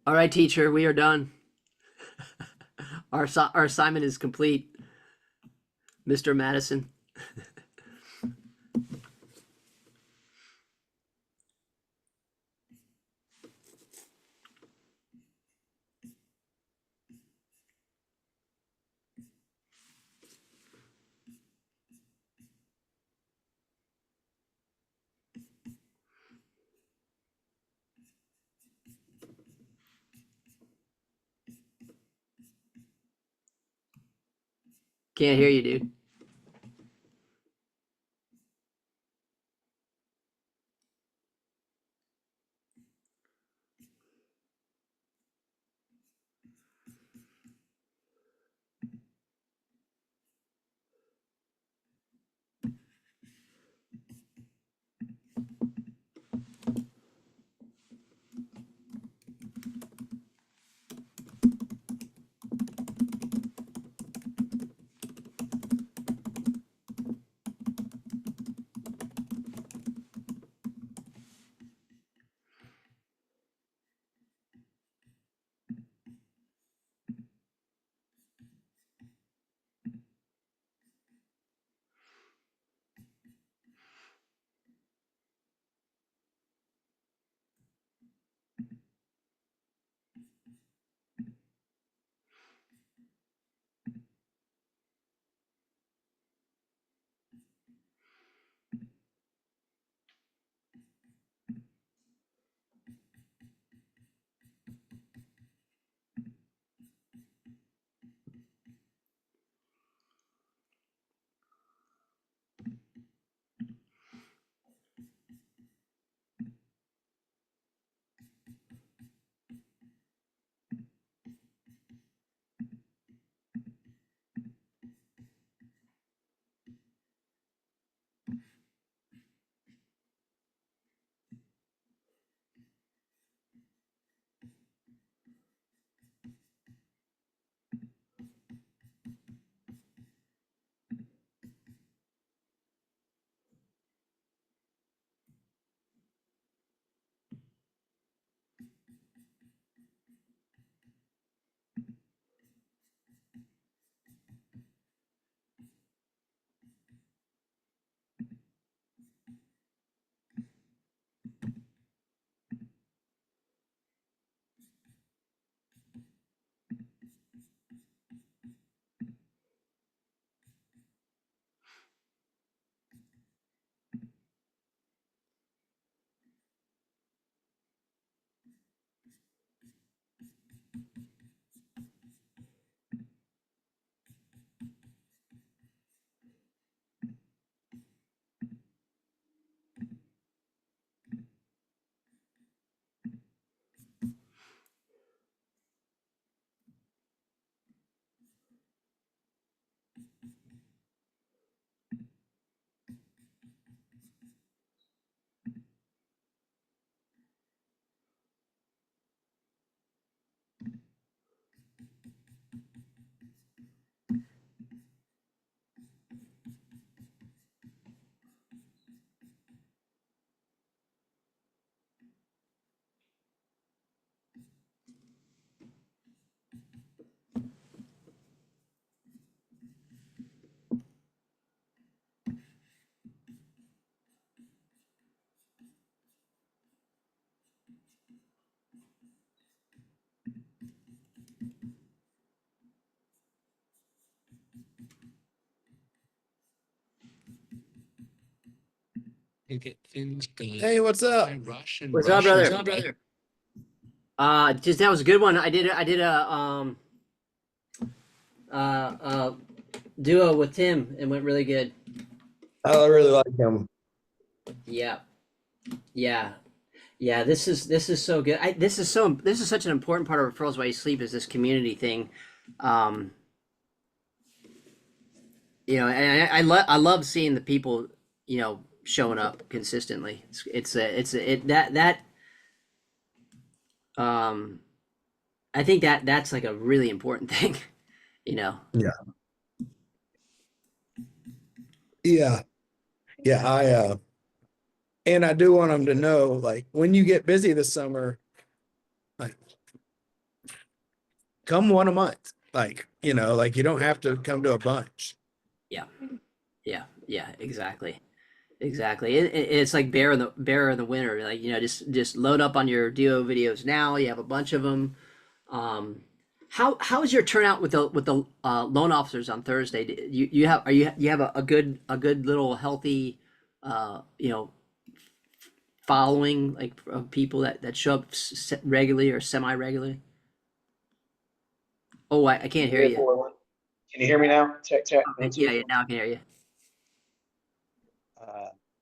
B: All right, teacher, we are done. Our assignment is complete, Mr. Madison. Can't hear you, dude.
A: Hey, what's up?
B: What's up, brother? Just that was a good one. I did a duo with Tim and went really good.
A: I really like him.
B: Yeah. This is so good. This is such an important part of referrals while you sleep is this community thing. And I love seeing the people, showing up consistently. I I think that that's like a really important thing, you know.
A: Yeah. Yeah. And I do want them to know, like, when you get busy this summer, like, come one a month. Like, like you don't have to come to a bunch.
B: Yeah. Yeah, exactly. Exactly. It's like bear in the winter. Like, just load up on your duo videos now. You have a bunch of them. How is your turnout with the loan officers on Thursday? You have a good little healthy following, like, of people that show up regularly or semi regularly? Oh, I can't hear you.
G: Can you hear me now? Check, check.
B: Okay, yeah, now I can hear you.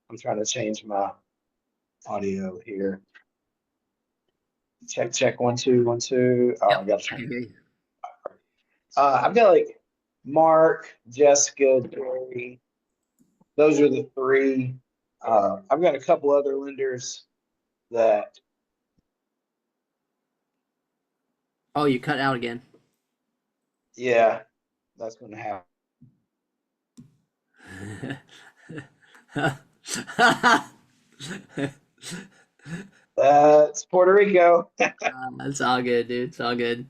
G: I'm trying to change my audio here. Check, check. 1, 2, 1, 2. Oh,
B: Yep,
G: I got to
B: I
G: turn.
B: can hear you.
G: I've got like Mark, Jessica, Jerry. Those are the 3. I've got a couple other lenders that.
B: Oh, you cut out again.
G: Yeah, that's going to happen. It's Puerto Rico.
B: It's all good, dude. It's all good.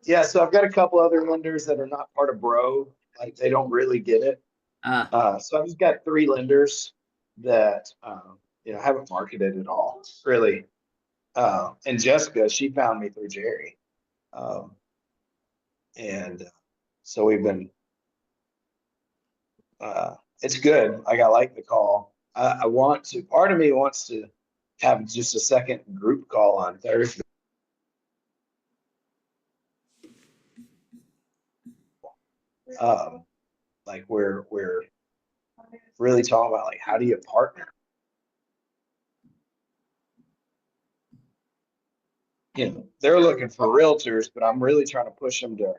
G: Yeah, so I've got a couple other lenders that are not part of Bro. Like, they don't really get it. So I've just got 3 lenders that haven't marketed at all, really. And Jessica, she found me through Jerry. And so we've been it's good. Like, I like the call. Part of me wants to have just a second group call on Thursday. Like, we're really talking about, like, how do you partner? They're looking for realtors, but I'm really trying to push them to,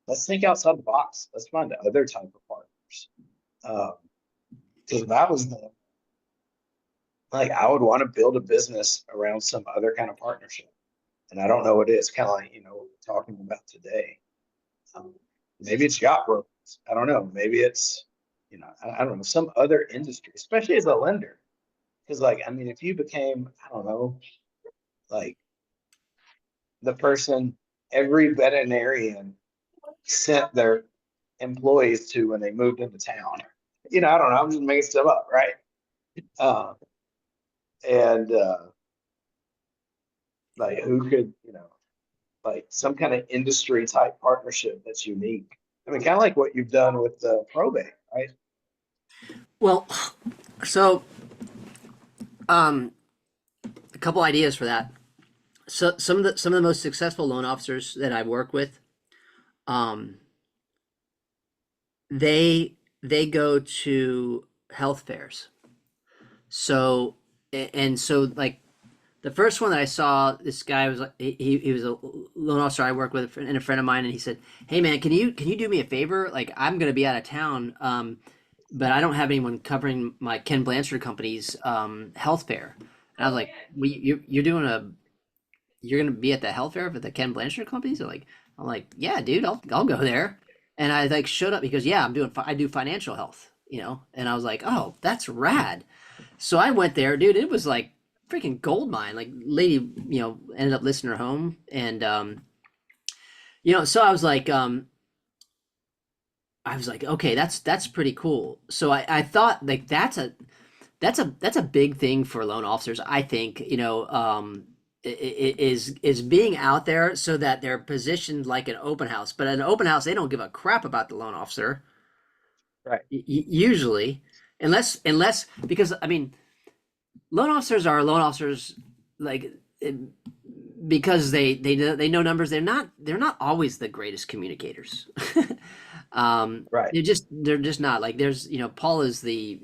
G: let's think outside the box. Let's find other type of partners. Because if I was them, like, I would want to build a business around some other kind of partnership. And I don't know what it is, kind of like, what we're talking about today. Maybe it's yacht brokers. I don't know. Maybe it's, I don't know, some other industry, especially as a lender. Because, like, I mean, if you became, I don't know, like, the person every veterinarian sent their employees to when they moved into town. I don't know. I'm just making stuff up, right? And like, who could, like, some kind of industry type partnership that's unique. I mean, kind of like what you've done with the probate, right?
B: Well, so a couple ideas for that. So some of the most successful loan officers that I've worked with, they go to health fairs. So like, the first one that I saw, this guy was like, he was a loan officer I work with, and a friend of mine, and he said, "Hey man, can you do me a favor? Like, I'm gonna be out of town, but I don't have anyone covering my Ken Blanchard company's health fair." And I was like, well, you're gonna be at the health fair for the Ken Blanchard companies? I'm like, yeah, dude, I'll go there. And I, like, showed up because, yeah, I do financial health, and I was like, oh, that's rad. So I went there, dude. It was like freaking gold mine. Like, lady, ended up listing her home, and so I was like, okay, that's pretty cool. So I thought, like, that's a big thing for loan officers. I think, is being out there so that they're positioned like an open house. But at an open house, they don't give a crap about the loan officer.
G: Right.
B: Usually, unless because, I mean, loan officers are loan officers, like, because they know numbers. They're not always the greatest communicators.
G: Right.
B: They're just not. Like, there's, Paul is the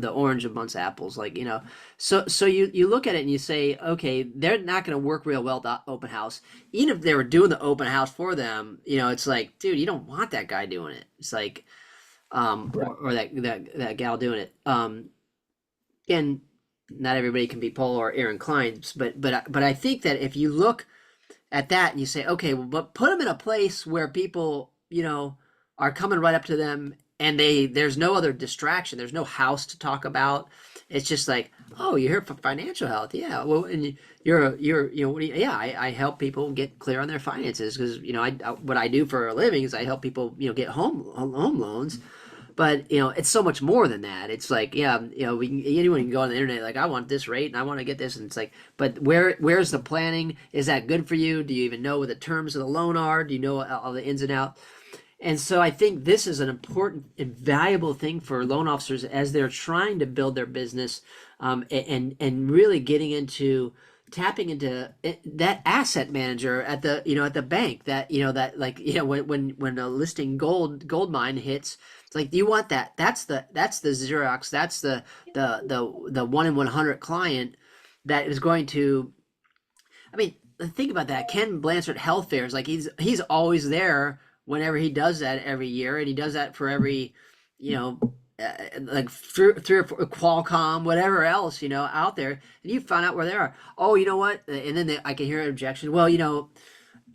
B: orange amongst apples, like, so you look at it and you say, okay, they're not going to work real well at open house. Even if they were doing the open house for them, it's like, dude, you don't want that guy doing it. It's like, or that gal doing it. And not everybody can be Paul or Aaron Klein, but I think that if you look at that and you say, okay, well, but put them in a place where people, you know, are coming right up to them and there's no other distraction. There's no house to talk about. It's just like, oh, you're here for financial health. Yeah. Well, and you're, you know, what do you, yeah, I help people get clear on their finances because, you know, what I do for a living is I help people, you know, get home loans. But you know, it's so much more than that. It's like, yeah, you know, anyone can go on the internet like, I want this rate and I want to get this, and it's like, but where's the planning? Is that good for you? Do you even know what the terms of the loan are? Do you know all the ins and outs? And so I think this is an important and valuable thing for loan officers as they're trying to build their business, and really getting into tapping into that asset manager at the, you know, at the bank, that, you know, that, like, you know, when a listing gold mine hits, it's like, do you want that? That's the Xerox. That's the 1 in 100 client that is going to, I mean, think about that. Ken Blanchard Health Fairs, like he's always there whenever he does that every year, and he does that for every, you know, like three or four, Qualcomm, whatever else, you know, out there, and you find out where they are. Oh, you know what? And then I can hear an objection. Well, you know,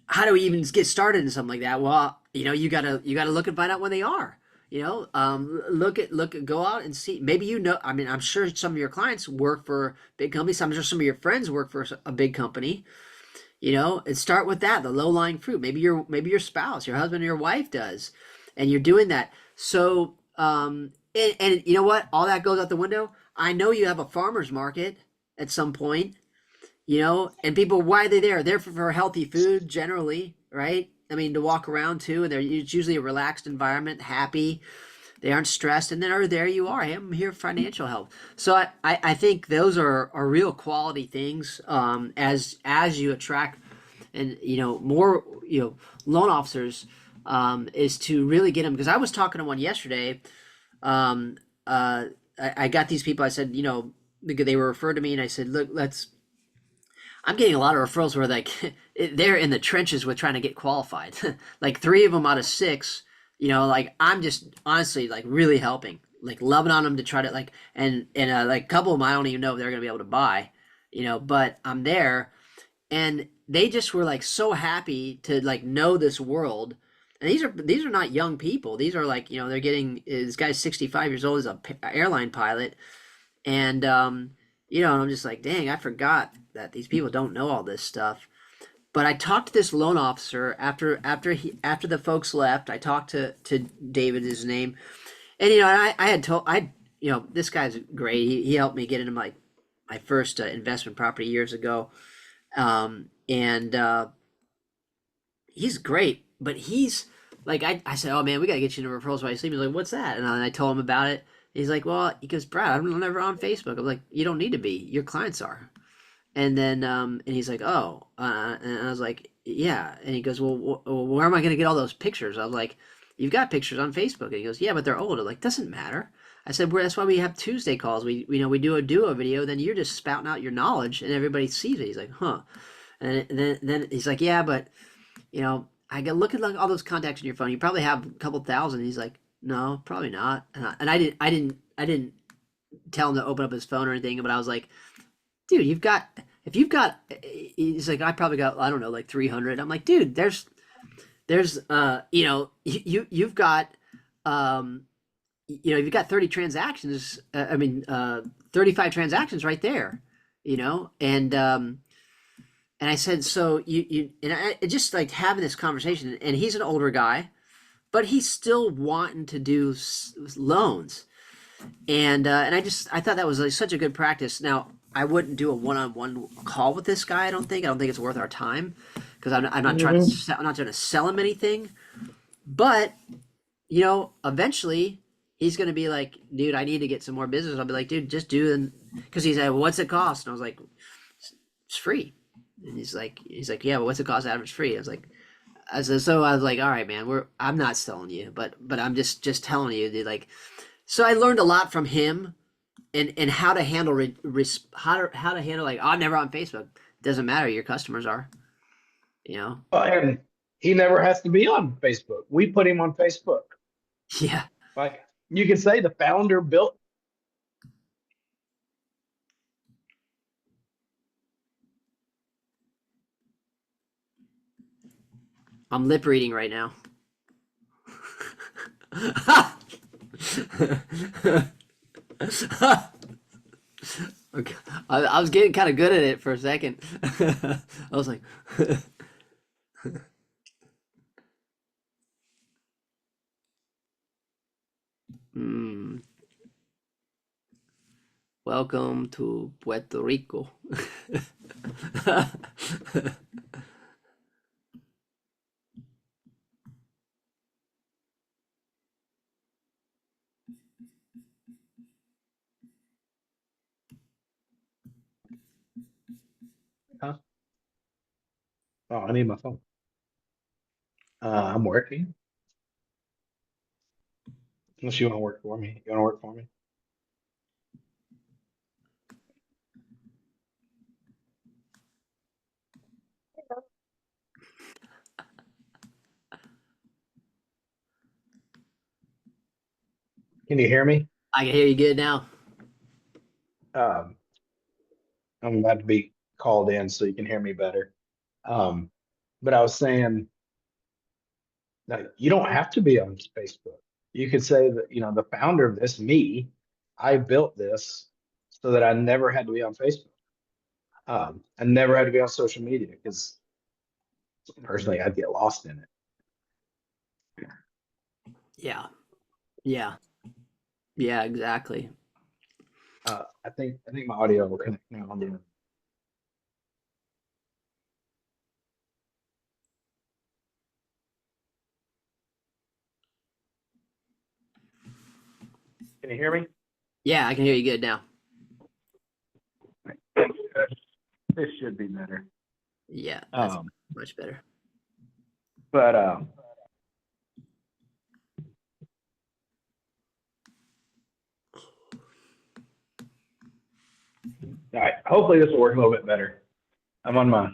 B: how do we even get started in something like that? Well, you know, you gotta look and find out where they are. You know, go out and see. Maybe, you know, I mean, I'm sure some of your clients work for big companies. I'm sure some of your friends work for a big company. You know, and start with that, the low-lying fruit. Maybe your spouse, your husband or your wife does, and you're doing that. So, and you know what? All that goes out the window. I know you have a farmer's market at some point, you know, and people, why are they there? They're for healthy food generally, right? I mean, to walk around too, and it's usually a relaxed environment, happy. They aren't stressed, and then there you are. Hey, I'm here for financial help. So I think those are real quality things, as you attract, and, you know, more, you know, loan officers, is to really get them. Because I was talking to one yesterday. I got these people. I said, you know, they were referred to me, and I said, look, I'm getting a lot of referrals where, like, they're in the trenches with trying to get qualified. Like 3 of them out of 6. You know, like, I'm just honestly, like, really helping, like, loving on them to try to, like, and like, a couple of them I don't even know if they're gonna be able to buy, you know, but I'm there, and they just were, like, so happy to, like, know this world. And these are not young people. These are, like, you know, they're getting, this guy's 65 years old, is a airline pilot, and you know, and I'm just like, dang, I forgot that these people don't know all this stuff. But I talked to this loan officer after the folks left. I talked to David, his name, and, you know, you know, this guy's great. He helped me get into my first investment property years ago, and he's great. But he's like, I said, oh man, we gotta get you into referrals while you sleep. He's like, what's that? And I told him about it. He's like, well, he goes, Brad, I'm never on Facebook. I'm like, you don't need to be. Your clients are. And then, and he's like, oh, and I was like, yeah. And he goes, well, where am I going to get all those pictures? I was like, you've got pictures on Facebook. And he goes, yeah, but they're old. I'm like, doesn't matter. I said, well, that's why we have Tuesday calls. We do a duo video. Then you're just spouting out your knowledge and everybody sees it. He's like, huh. And then he's like, yeah, but, you know, I go, look at all those contacts on your phone. You probably have a couple thousand. He's like, no, probably not. And I didn't tell him to open up his phone or anything, but I was like, dude, if you've got, he's like, I probably got, I don't know, like 300. I'm like, dude, there's, you know, you've got, you know, you've got 30 transactions. 35 transactions right there, you know? And I said, so and I just, like, having this conversation, and he's an older guy, but he's still wanting to do loans. And I thought that was, like, such a good practice. Now, I wouldn't do a one-on-one call with this guy. I don't think it's worth our time, because I'm not trying to sell him anything. But, you know, eventually he's going to be like, dude, I need to get some more business. I'll be like, dude, just do it. Because he said, well, what's it cost? And I was like, it's free. And he's like, yeah, but what's it cost average free? I was like, all right, man, I'm not selling you, but I'm just telling you, dude, like, so I learned a lot from him, and how to handle how to handle, like, I'm never on Facebook. Doesn't matter. Your customers are, you know?
G: And he never has to be on Facebook. We put him on Facebook.
B: Yeah.
G: Like, you can say the founder built.
B: I'm lip reading right now. Okay. I was getting kind of good at it for a second. I was like, welcome to Puerto Rico.
G: Huh? Oh, I need my phone. I'm working. Unless you want to work for me. You want to work for me? Can you hear me?
B: I can hear you good now.
G: Um, I'm about to be called in so you can hear me better. But I was saying that you don't have to be on Facebook. You could say that, the founder of this, me, I built this so that I never had to be on Facebook. I never had to be on social media because personally I'd get lost in it.
B: Yeah. Yeah. Yeah, exactly.
G: I think my audio will connect now on the Can you hear me?
B: Yeah, I can hear you good now.
G: This should be better.
B: Yeah, that's
G: Um,
B: much better.
G: but all right, hopefully this will work a little bit better. I'm on my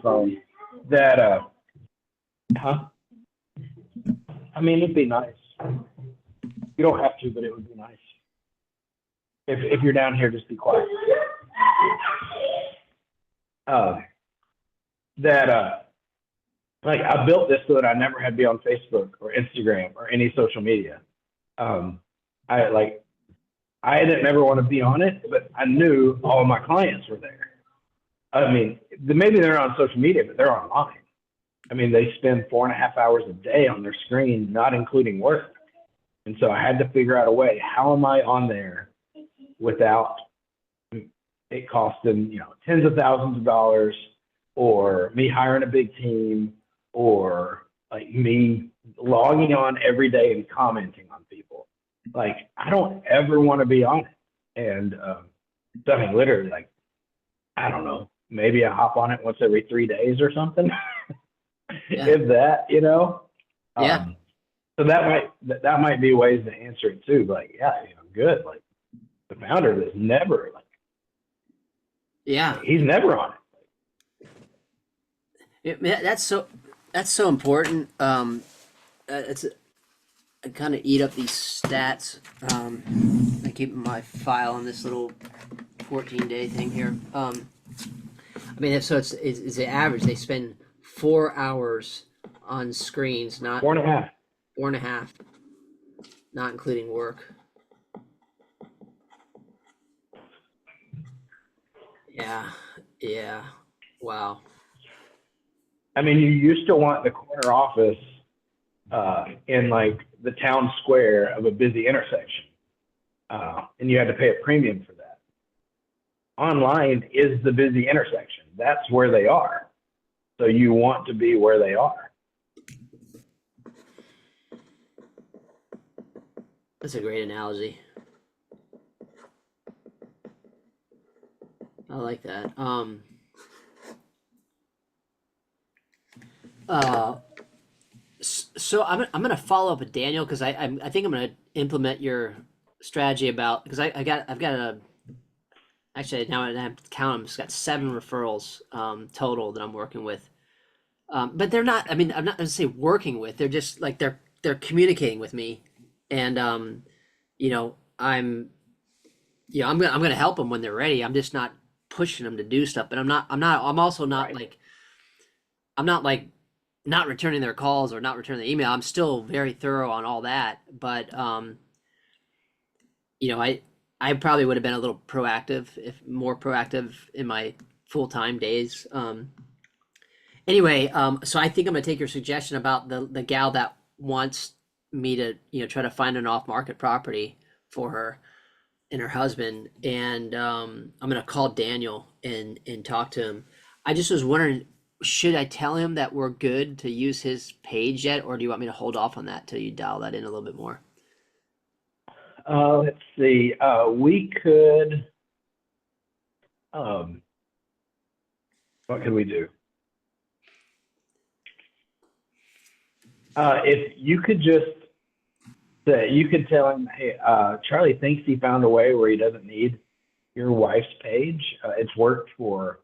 G: phone. That huh? I mean, it'd be nice. You don't have to, but it would be nice. If you're down here, just be quiet. Like I built this so that I never had to be on Facebook or Instagram or any social media. I didn't ever want to be on it, but I knew all of my clients were there. I mean, maybe they're on social media, but they're online. I mean, they spend 4.5 hours a day on their screen, not including work. And so I had to figure out a way, how am I on there without it costing, tens of thousands of dollars, or me hiring a big team, or like me logging on every day and commenting on people. Like, I don't ever want to be on it. And so, I mean, literally, like, I don't know, maybe I hop on it once every 3 days or something.
B: Yeah.
G: If that,
B: Yeah.
G: So that might be ways to answer it too. But like, yeah, good. Like the founder of this never
B: Yeah.
G: he's never on it.
B: That's so important. It's I kind of eat up these stats. I keep my file on this little 14-day thing here. I mean, so it's the average. They spend 4 hours on screens, not
G: 4.5.
B: 4.5, not including work. Yeah. Yeah. Wow.
G: I mean, you used to want the corner office in like the town square of a busy intersection, and you had to pay a premium for that. Online is the busy intersection. That's where they are. So you want to be where they are.
B: That's a great analogy. I like that. So I'm gonna follow up with Daniel because I think I'm gonna implement your strategy about because I've got a actually now I have to count them. It's got 7 referrals total that I'm working with. But they're not. I mean, I'm not gonna say working with. They're just like they're communicating with me, and I'm I'm gonna help them when they're ready. I'm just not pushing them to do stuff. But I'm also not
G: Right.
B: like I'm not like not returning their calls or not returning the email. I'm still very thorough on all that, but you know, I probably would have been a little proactive, if more proactive in my full-time days. Anyway, so I think I'm gonna take your suggestion about the gal that wants me to, you know, try to find an off-market property for her and her husband, and I'm gonna call Daniel and talk to him. I just was wondering, should I tell him that we're good to use his page yet, or do you want me to hold off on that till you dial that in a little bit more?
G: Let's see. We could. What could we do? If you could just say, you could tell him, hey, Charlie thinks he found a way where he doesn't need your wife's page. It's worked for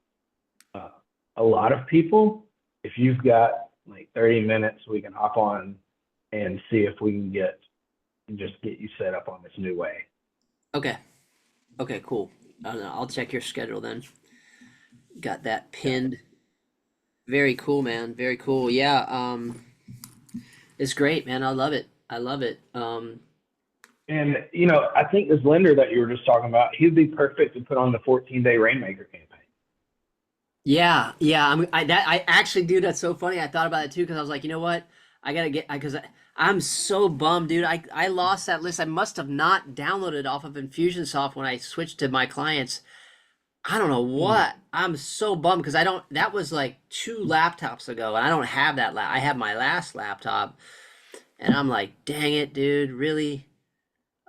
G: a lot of people. If you've got like 30 minutes, we can hop on and see if we can get you set up on this new way.
B: Okay. Okay, cool. I'll check your schedule then. Got that pinned. Very cool, man. Very cool. Yeah. It's great, man. I love it. I love it.
G: And, you know, I think this lender that you were just talking about, he'd be perfect to put on the 14-day Rainmaker campaign.
B: Yeah. I actually, dude, that's so funny. I thought about it too, because I was like, you know what? I gotta get, because I'm so bummed, dude. I lost that list. I must have not downloaded off of Infusionsoft when I switched to my clients. I don't know what. I'm so bummed because that was like 2 laptops ago, and I don't have that. I have my last laptop, and I'm like, dang it, dude, really?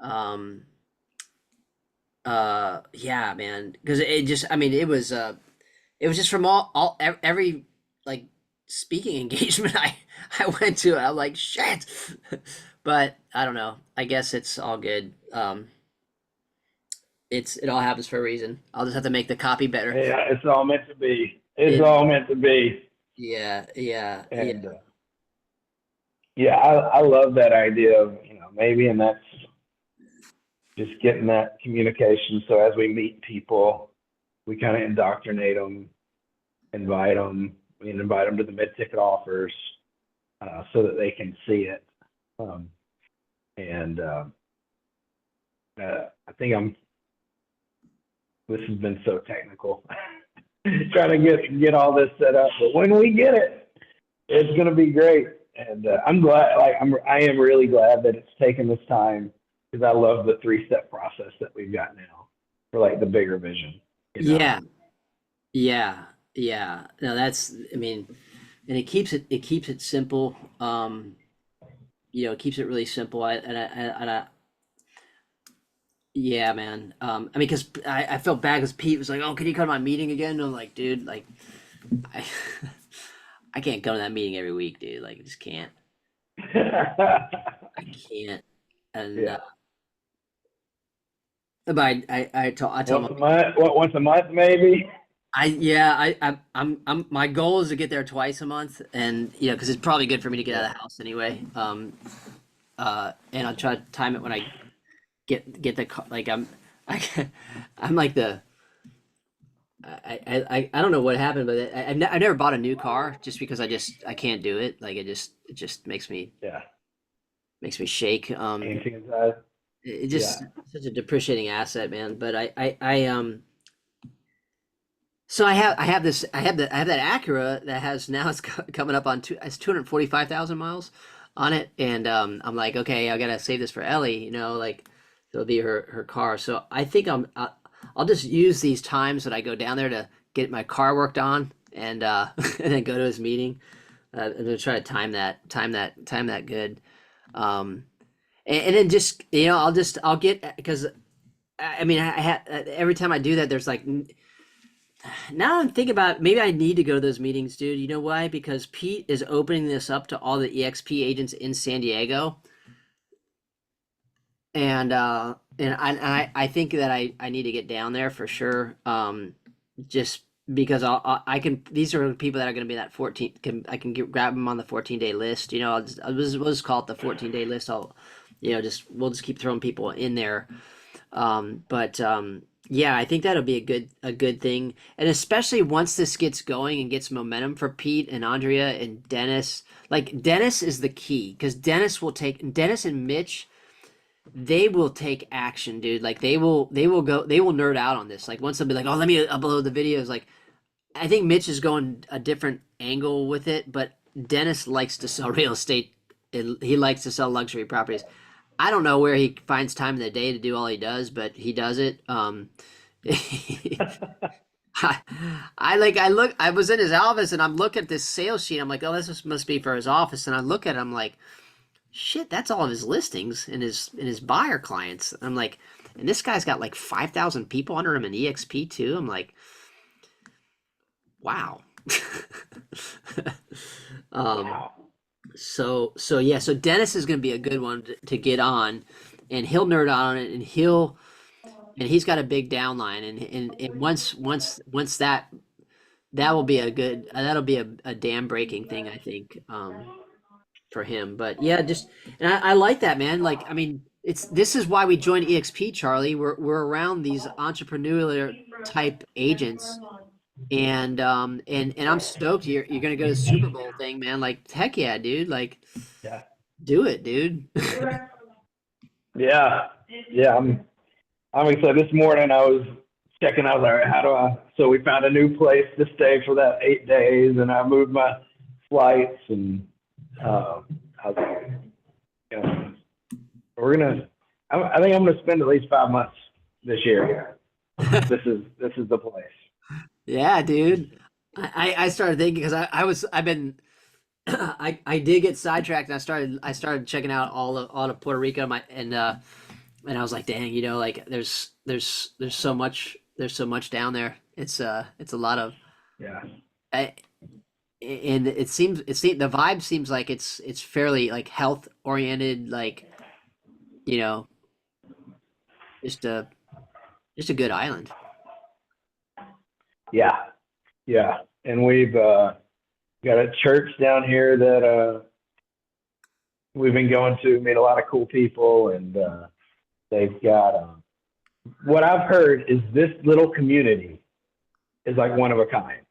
B: Yeah, man, because it just, I mean, it was just from every like speaking engagement I went to. I'm like, shit, but I don't know. I guess it's all good. It all happens for a reason. I'll just have to make the copy better.
G: Yeah, it's all meant to be. It's all meant to be.
B: Yeah.
G: And yeah, I love that idea of, you know, maybe, and that's just getting that communication. So as we meet people, we kind of indoctrinate them, invite them to the mid-ticket offers so that they can see it. I think this has been so technical trying to get all this set up, but when we get it, it's going to be great. And I'm glad, I am really glad that it's taken this time, because I love the 3-step process that we've got now for like the bigger vision. You know?
B: Yeah. No, that's, I mean, and it keeps it simple. You know, it keeps it really simple. Yeah, man. I mean, because I felt bad because Pete was like, "Oh, can you come to my meeting again?" And I'm like, "Dude, like, I I can't go to that meeting every week, dude. Like, I just can't. I can't." And
G: Yeah.
B: but I told
G: Once a month, once a month, maybe.
B: I'm my goal is to get there twice a month, and you know, because it's probably good for me to get out of the house anyway. And I'll try to time it when I get the like I'm like the I don't know what happened, but I never bought a new car just because I can't do it. Like it just makes me shake. It just such a depreciating asset, man. But so I have that Acura that has now it's coming up on it's 245,000 miles on it, and I'm like, okay, I gotta save this for Ellie, you know, like it'll be her car. So I think I'll just use these times that I go down there to get my car worked on, and and then go to his meeting. I'm gonna try to time that good. And then just, you know, I'll get, because I mean, every time I do that, there's like, now I'm thinking about maybe I need to go to those meetings, dude. You know why? Because Pete is opening this up to all the EXP agents in San Diego. And I think that I need to get down there for sure. Just because I can, these are people that are going to be that 14, I can grab them on the 14-day list. You know, we'll just call it the 14-day list. We'll just keep throwing people in there. But Yeah, I think that'll be a good thing. And especially once this gets going and gets momentum for Pete and Andrea and Dennis. Like Dennis is the key because Dennis and Mitch, they will take action, dude. Like they will nerd out on this. Like once they'll be like, "Oh, let me upload the videos." Like I think Mitch is going a different angle with it, but Dennis likes to sell real estate. He likes to sell luxury properties. I don't know where he finds time in the day to do all he does, but he does it. I was in his office and I'm looking at this sales sheet. I'm like, oh, must be for his office. And I look at it, I'm like, shit, that's all of his listings and his buyer clients. I'm like, and this guy's got like 5,000 people under him in EXP too. I'm like, wow.
G: Wow.
B: So yeah, so Dennis is going to be a good one to get on, and he'll nerd out on it, and he's got a big downline, and once that will be that'll be a dam breaking thing, I think, for him. But yeah, and I like that, man. Like, I mean, this is why we joined EXP, Charlie. We're around these entrepreneurial type agents. And I'm stoked you're gonna go to the Super Bowl thing, man. Like, heck yeah, dude. Like,
G: Yeah.
B: do it, dude.
G: Yeah. Yeah. I'm excited. This morning I was checking out there. So we found a new place to stay for that 8 days, and I moved my flights, and I was like, you know, I think I'm gonna spend at least 5 months this year here. This is the place.
B: Yeah, dude. I started thinking because I've been I did get sidetracked and I started checking out all of Puerto Rico and I was like, dang, like there's so much down there. It's a lot of
G: Yeah.
B: And it seems the vibe seems like it's fairly like health oriented, like just a good island.
G: Yeah. Yeah. And we've got a church down here that we've been going to, meet a lot of cool people, and they've got what I've heard is this little community is like one of a kind,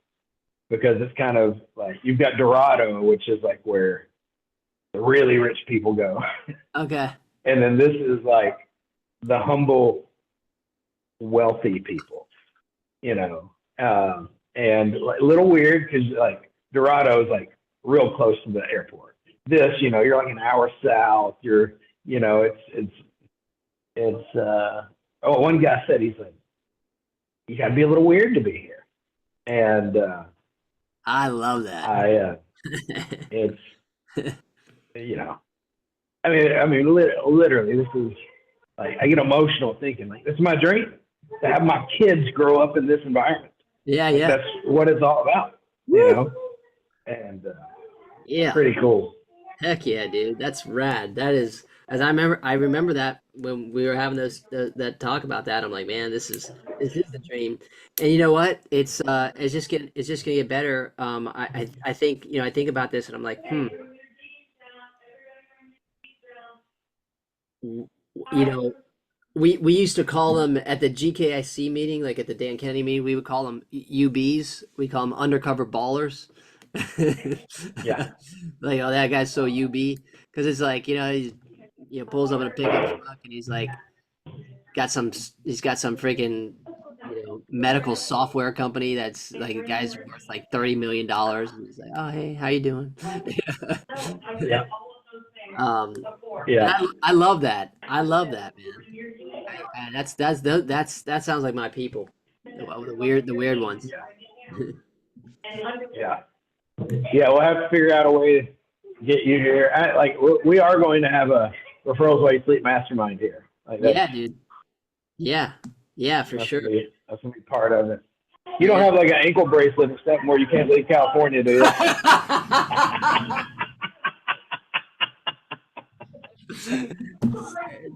G: because it's kind of like you've got Dorado, which is like where the really rich people go.
B: Okay.
G: And then this is like the humble, wealthy people, and like, a little weird because like Dorado is like real close to the airport. This, you're like an hour south. One guy said, he's like, you gotta be a little weird to be here. And
B: I love that.
G: it's, literally, this is like, I get emotional thinking like, this is my dream, to have my kids grow up in this environment.
B: Yeah,
G: Like,
B: yeah.
G: that's what it's all about, and
B: Yeah.
G: pretty cool.
B: Heck yeah, dude. That's rad. That is, as I remember that when we were having that talk about that, I'm like, man, this is the dream. And you know what? It's just gonna get better. I think, I think about this and I'm like, we used to call them at the GKIC meeting, like at the Dan Kennedy meeting, we would call them UBs. We call them undercover ballers.
G: Yeah.
B: Like, oh, that guy's so UB, because it's like, he pulls up in a pickup truck and he's like he's got some freaking medical software company that's like, the guy's worth like $30 million, and he's like, oh, hey, how you doing?
G: Yeah.
B: Yeah. I love that. I love that, man. That sounds like my people, the weird ones.
G: Yeah. Yeah, we'll have to figure out a way to get you here. We are going to have a Referrals While You Sleep Mastermind here.
B: Yeah, dude. Yeah, for sure.
G: That's gonna be part of it. You don't have like an ankle bracelet or something where you can't leave California, do you?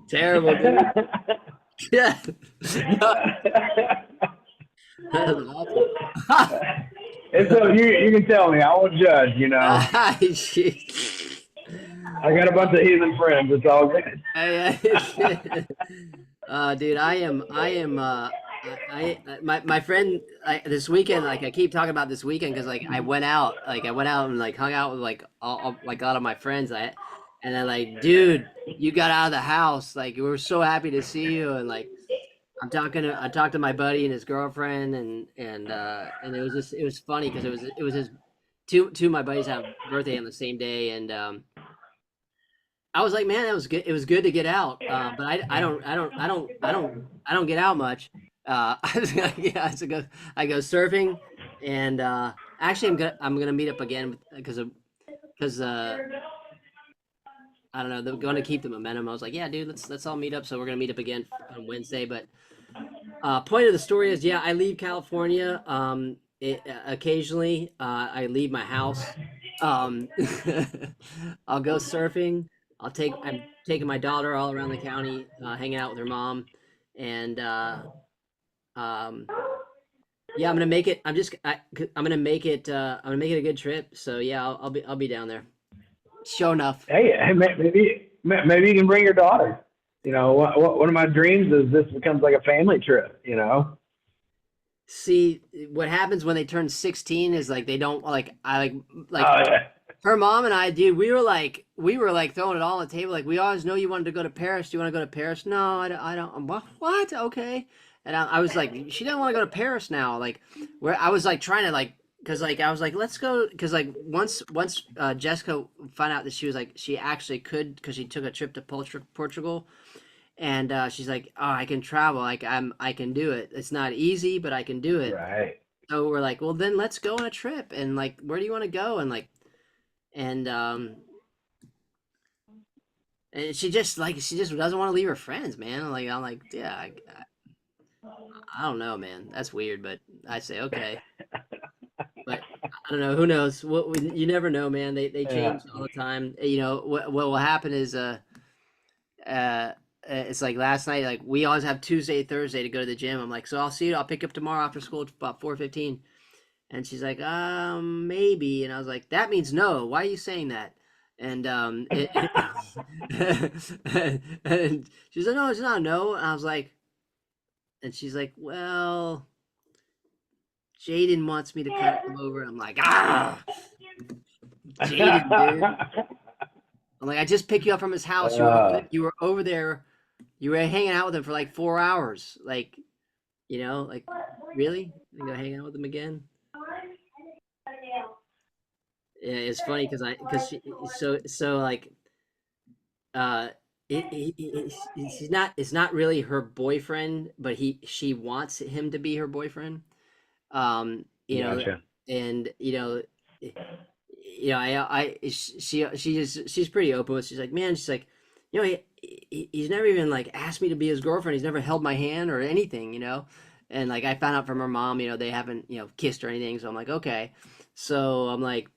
B: Terrible, dude. Yeah.
G: And so you can tell me, I won't judge, I got a bunch of heathen friends. It's all good.
B: Dude, I My friend this weekend, like I keep talking about this weekend because like I went out and like hung out with like all like a lot of my friends. And they're like, dude, you got out of the house. Like we were so happy to see you. And like I talked to my buddy and his girlfriend and it was funny because it was his two of my buddies have birthday on the same day and I was like, man, that was good. It was good to get out. But I don't get out much. Yeah, I go surfing, and actually, I'm gonna meet up again because I don't know. They're going to keep the momentum. I was like, yeah, dude, let's all meet up. So we're gonna meet up again on Wednesday. But point of the story is, yeah, I leave California. Occasionally, I leave my house. Um, I'll go surfing. I'm taking my daughter all around the county, hanging out with her mom, and um, yeah, I'm gonna make it. I'm gonna make it. I'm gonna make it a good trip. So yeah, I'll be down there. Sure enough.
G: Hey, maybe you can bring your daughter. You know, one of my dreams is this becomes like a family trip. You know.
B: See, what happens when they turn 16 is like they don't like
G: Oh yeah.
B: her mom and I, dude, we were like throwing it all on the table. Like we always know you wanted to go to Paris. Do you want to go to Paris? No, I don't. What? Okay. And I was like, she didn't want to go to Paris now. Like where I was like trying to like, cause like I was like, let's go. Cause like once Jessica found out that she was like, she actually could, cause she took a trip to Portugal. And she's like, oh, I can travel. Like I can do it. It's not easy, but I can do it.
G: Right.
B: So we're like, well, then let's go on a trip. And like, where do you want to go? And like, and and she just doesn't want to leave her friends, man. Like I'm like, yeah, I don't know, man. That's weird, but I say okay. But I don't know. Who knows? You never know, man. They change all the time. You know what will happen is it's like last night. Like we always have Tuesday, Thursday to go to the gym. I'm like, so I'll see you. I'll pick you up tomorrow after school at about 4:15. And she's like, maybe. And I was like, that means no. Why are you saying that? And and she's like, no, it's not a no. And I was like, and she's like, well, Jaden wants me to come over. I'm like, Jaden, dude. I'm like, I just picked you up from his house. You were over there. You were hanging out with him for like 4 hours. Like, you know, like, really? You go hang out with him again? Yeah, it's funny because like it's not really her boyfriend, but she wants him to be her boyfriend. You know,
G: Gotcha.
B: and she's pretty open with. She's like, man, she's like, you know, he's never even like asked me to be his girlfriend. He's never held my hand or anything, you know. And like I found out from her mom, you know, they haven't kissed or anything. So I'm like, okay. So I'm like,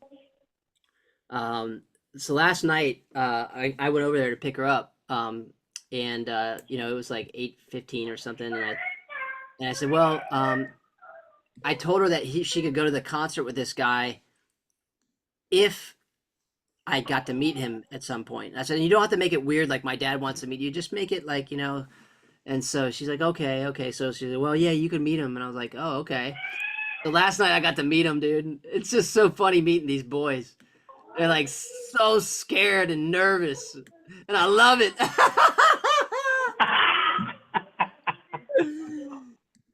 B: so last night I went over there to pick her up. And it was like 8:15 or something, and I said, well, I told her that she could go to the concert with this guy if I got to meet him at some point. I said, you don't have to make it weird like my dad wants to meet you. Just make it like, And so she's like, okay. So she said, well, yeah, you can meet him. And I was like, oh, okay. So last night I got to meet him, dude. It's just so funny meeting these boys. They're like so scared and nervous. And I love it.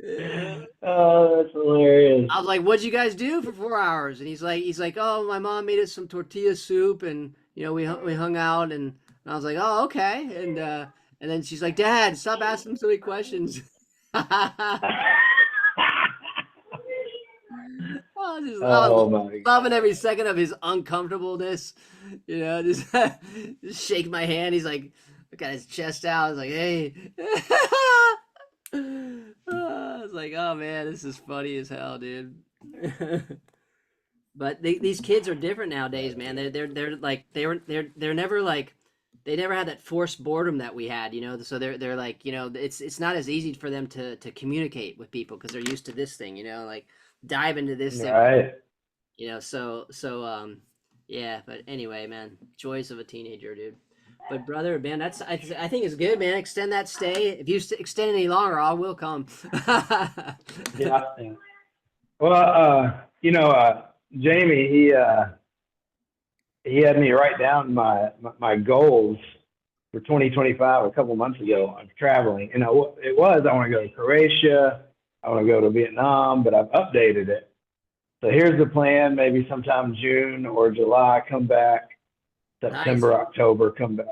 B: Yeah.
G: Oh, that's hilarious.
B: I was like, what'd you guys do for 4 hours? And he's like, oh, my mom made us some tortilla soup and, we hung out and I was like, oh, okay. And then she's like, Dad, stop asking so many questions. Loving every second of his uncomfortableness, just shake my hand. He's like, got his chest out. I was like, hey. I was like, oh man, this is funny as hell, dude. But these kids are different nowadays, man. They're like they're never like they never had that forced boredom that we had, So they're like, it's not as easy for them to communicate with people because they're used to this thing, like dive into this thing,
G: right?
B: So yeah. But anyway, man, joys of a teenager, dude. But brother, man, I think it's good, man. Extend that stay. If you extend any longer, I will come.
G: Yeah. Yeah. Well, Jamie, he had me write down my goals for 2025 a couple months ago on traveling. And I want to go to Croatia, I want to go to Vietnam, but I've updated it. So here's the plan, maybe sometime June or July, come back, September,
B: Nice.
G: October, come back.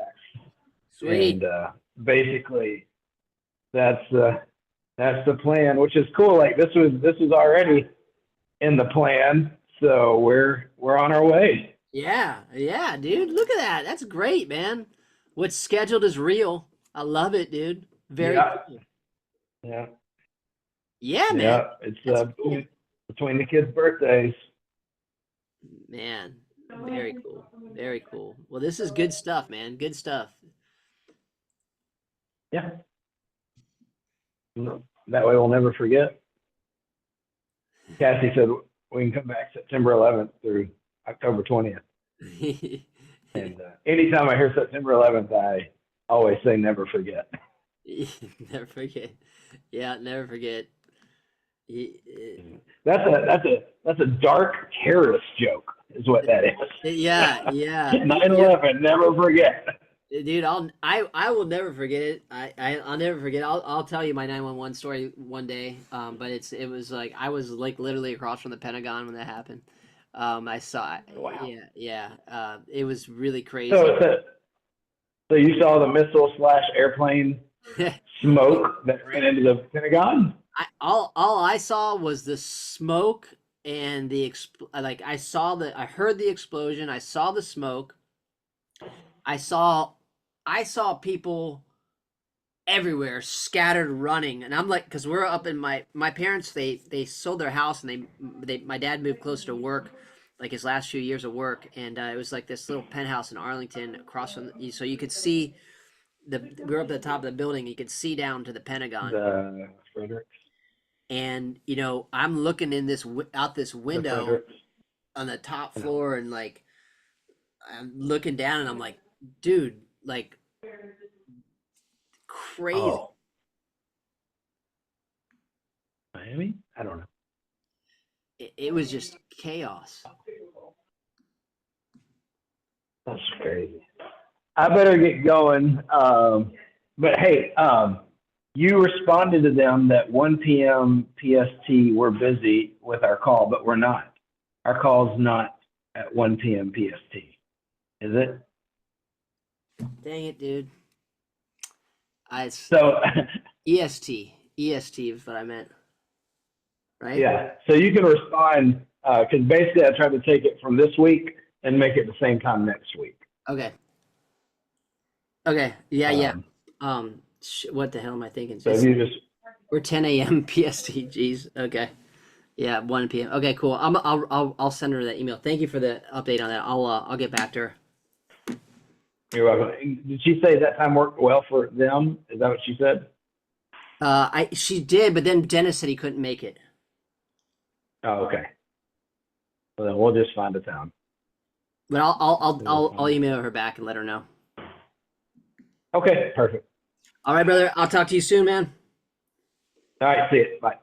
B: Sweet.
G: And basically that's the plan, which is cool. Like this was already in the plan. So we're on our way.
B: Yeah, dude. Look at that. That's great, man. What's scheduled is real. I love it, dude. Very
G: Yeah.
B: cool.
G: Yeah.
B: Yeah, man.
G: Yeah. It's
B: That's cool.
G: between the kids' birthdays.
B: Man, very cool. Very cool. Well, this is good stuff, man. Good stuff.
G: Yeah. That way we'll never forget. Cassie said we can come back September 11th through October 20th. And anytime I hear September 11th, I always say never forget.
B: Never forget. Yeah, never forget.
G: That's a dark terrorist joke, is what that is.
B: Yeah.
G: 9/11, never forget.
B: Dude, I will never forget it. I'll never forget. I'll tell you my 911 story one day. But it was like I was like literally across from the Pentagon when that happened. I saw it.
G: Wow.
B: Yeah. It was really crazy.
G: So you saw the missile/airplane smoke that ran into the Pentagon?
B: All I saw was the smoke and the I heard the explosion. I saw the smoke. I saw people everywhere scattered running, and I'm like, because we're up in my parents, they sold their house, and my dad moved closer to work, like his last few years of work, and it was like this little penthouse in Arlington across from so you could see we were up at the top of the building, you could see down to the Pentagon.
G: The Fredericks.
B: And I'm looking in out this window on the top floor, and like I'm looking down, and I'm like, dude, like crazy.
G: Oh. Miami? I don't know.
B: It was just chaos.
G: That's crazy. I better get going. But hey, you responded to them that 1 p.m. PST, we're busy with our call, but we're not. Our call's not at 1 p.m. PST. Is it?
B: Dang it, dude.
G: So
B: EST is what I meant. Right?
G: Yeah. So you can respond because basically I tried to take it from this week and make it the same time next week.
B: Okay. Yeah. What the hell am I thinking?
G: So you just
B: we're 10 a.m. PST. Jeez. Okay. Yeah, 1 p.m. Okay, cool. I'll send her that email. Thank you for the update on that. I'll get back to her.
G: You're welcome. Did she say that time worked well for them? Is that what she said?
B: She did, but then Dennis said he couldn't make it.
G: Oh, okay. Well, then we'll just find a time.
B: But I'll email her back and let her know.
G: Okay, perfect.
B: All right, brother. I'll talk to you soon, man.
G: All right, see you. Bye.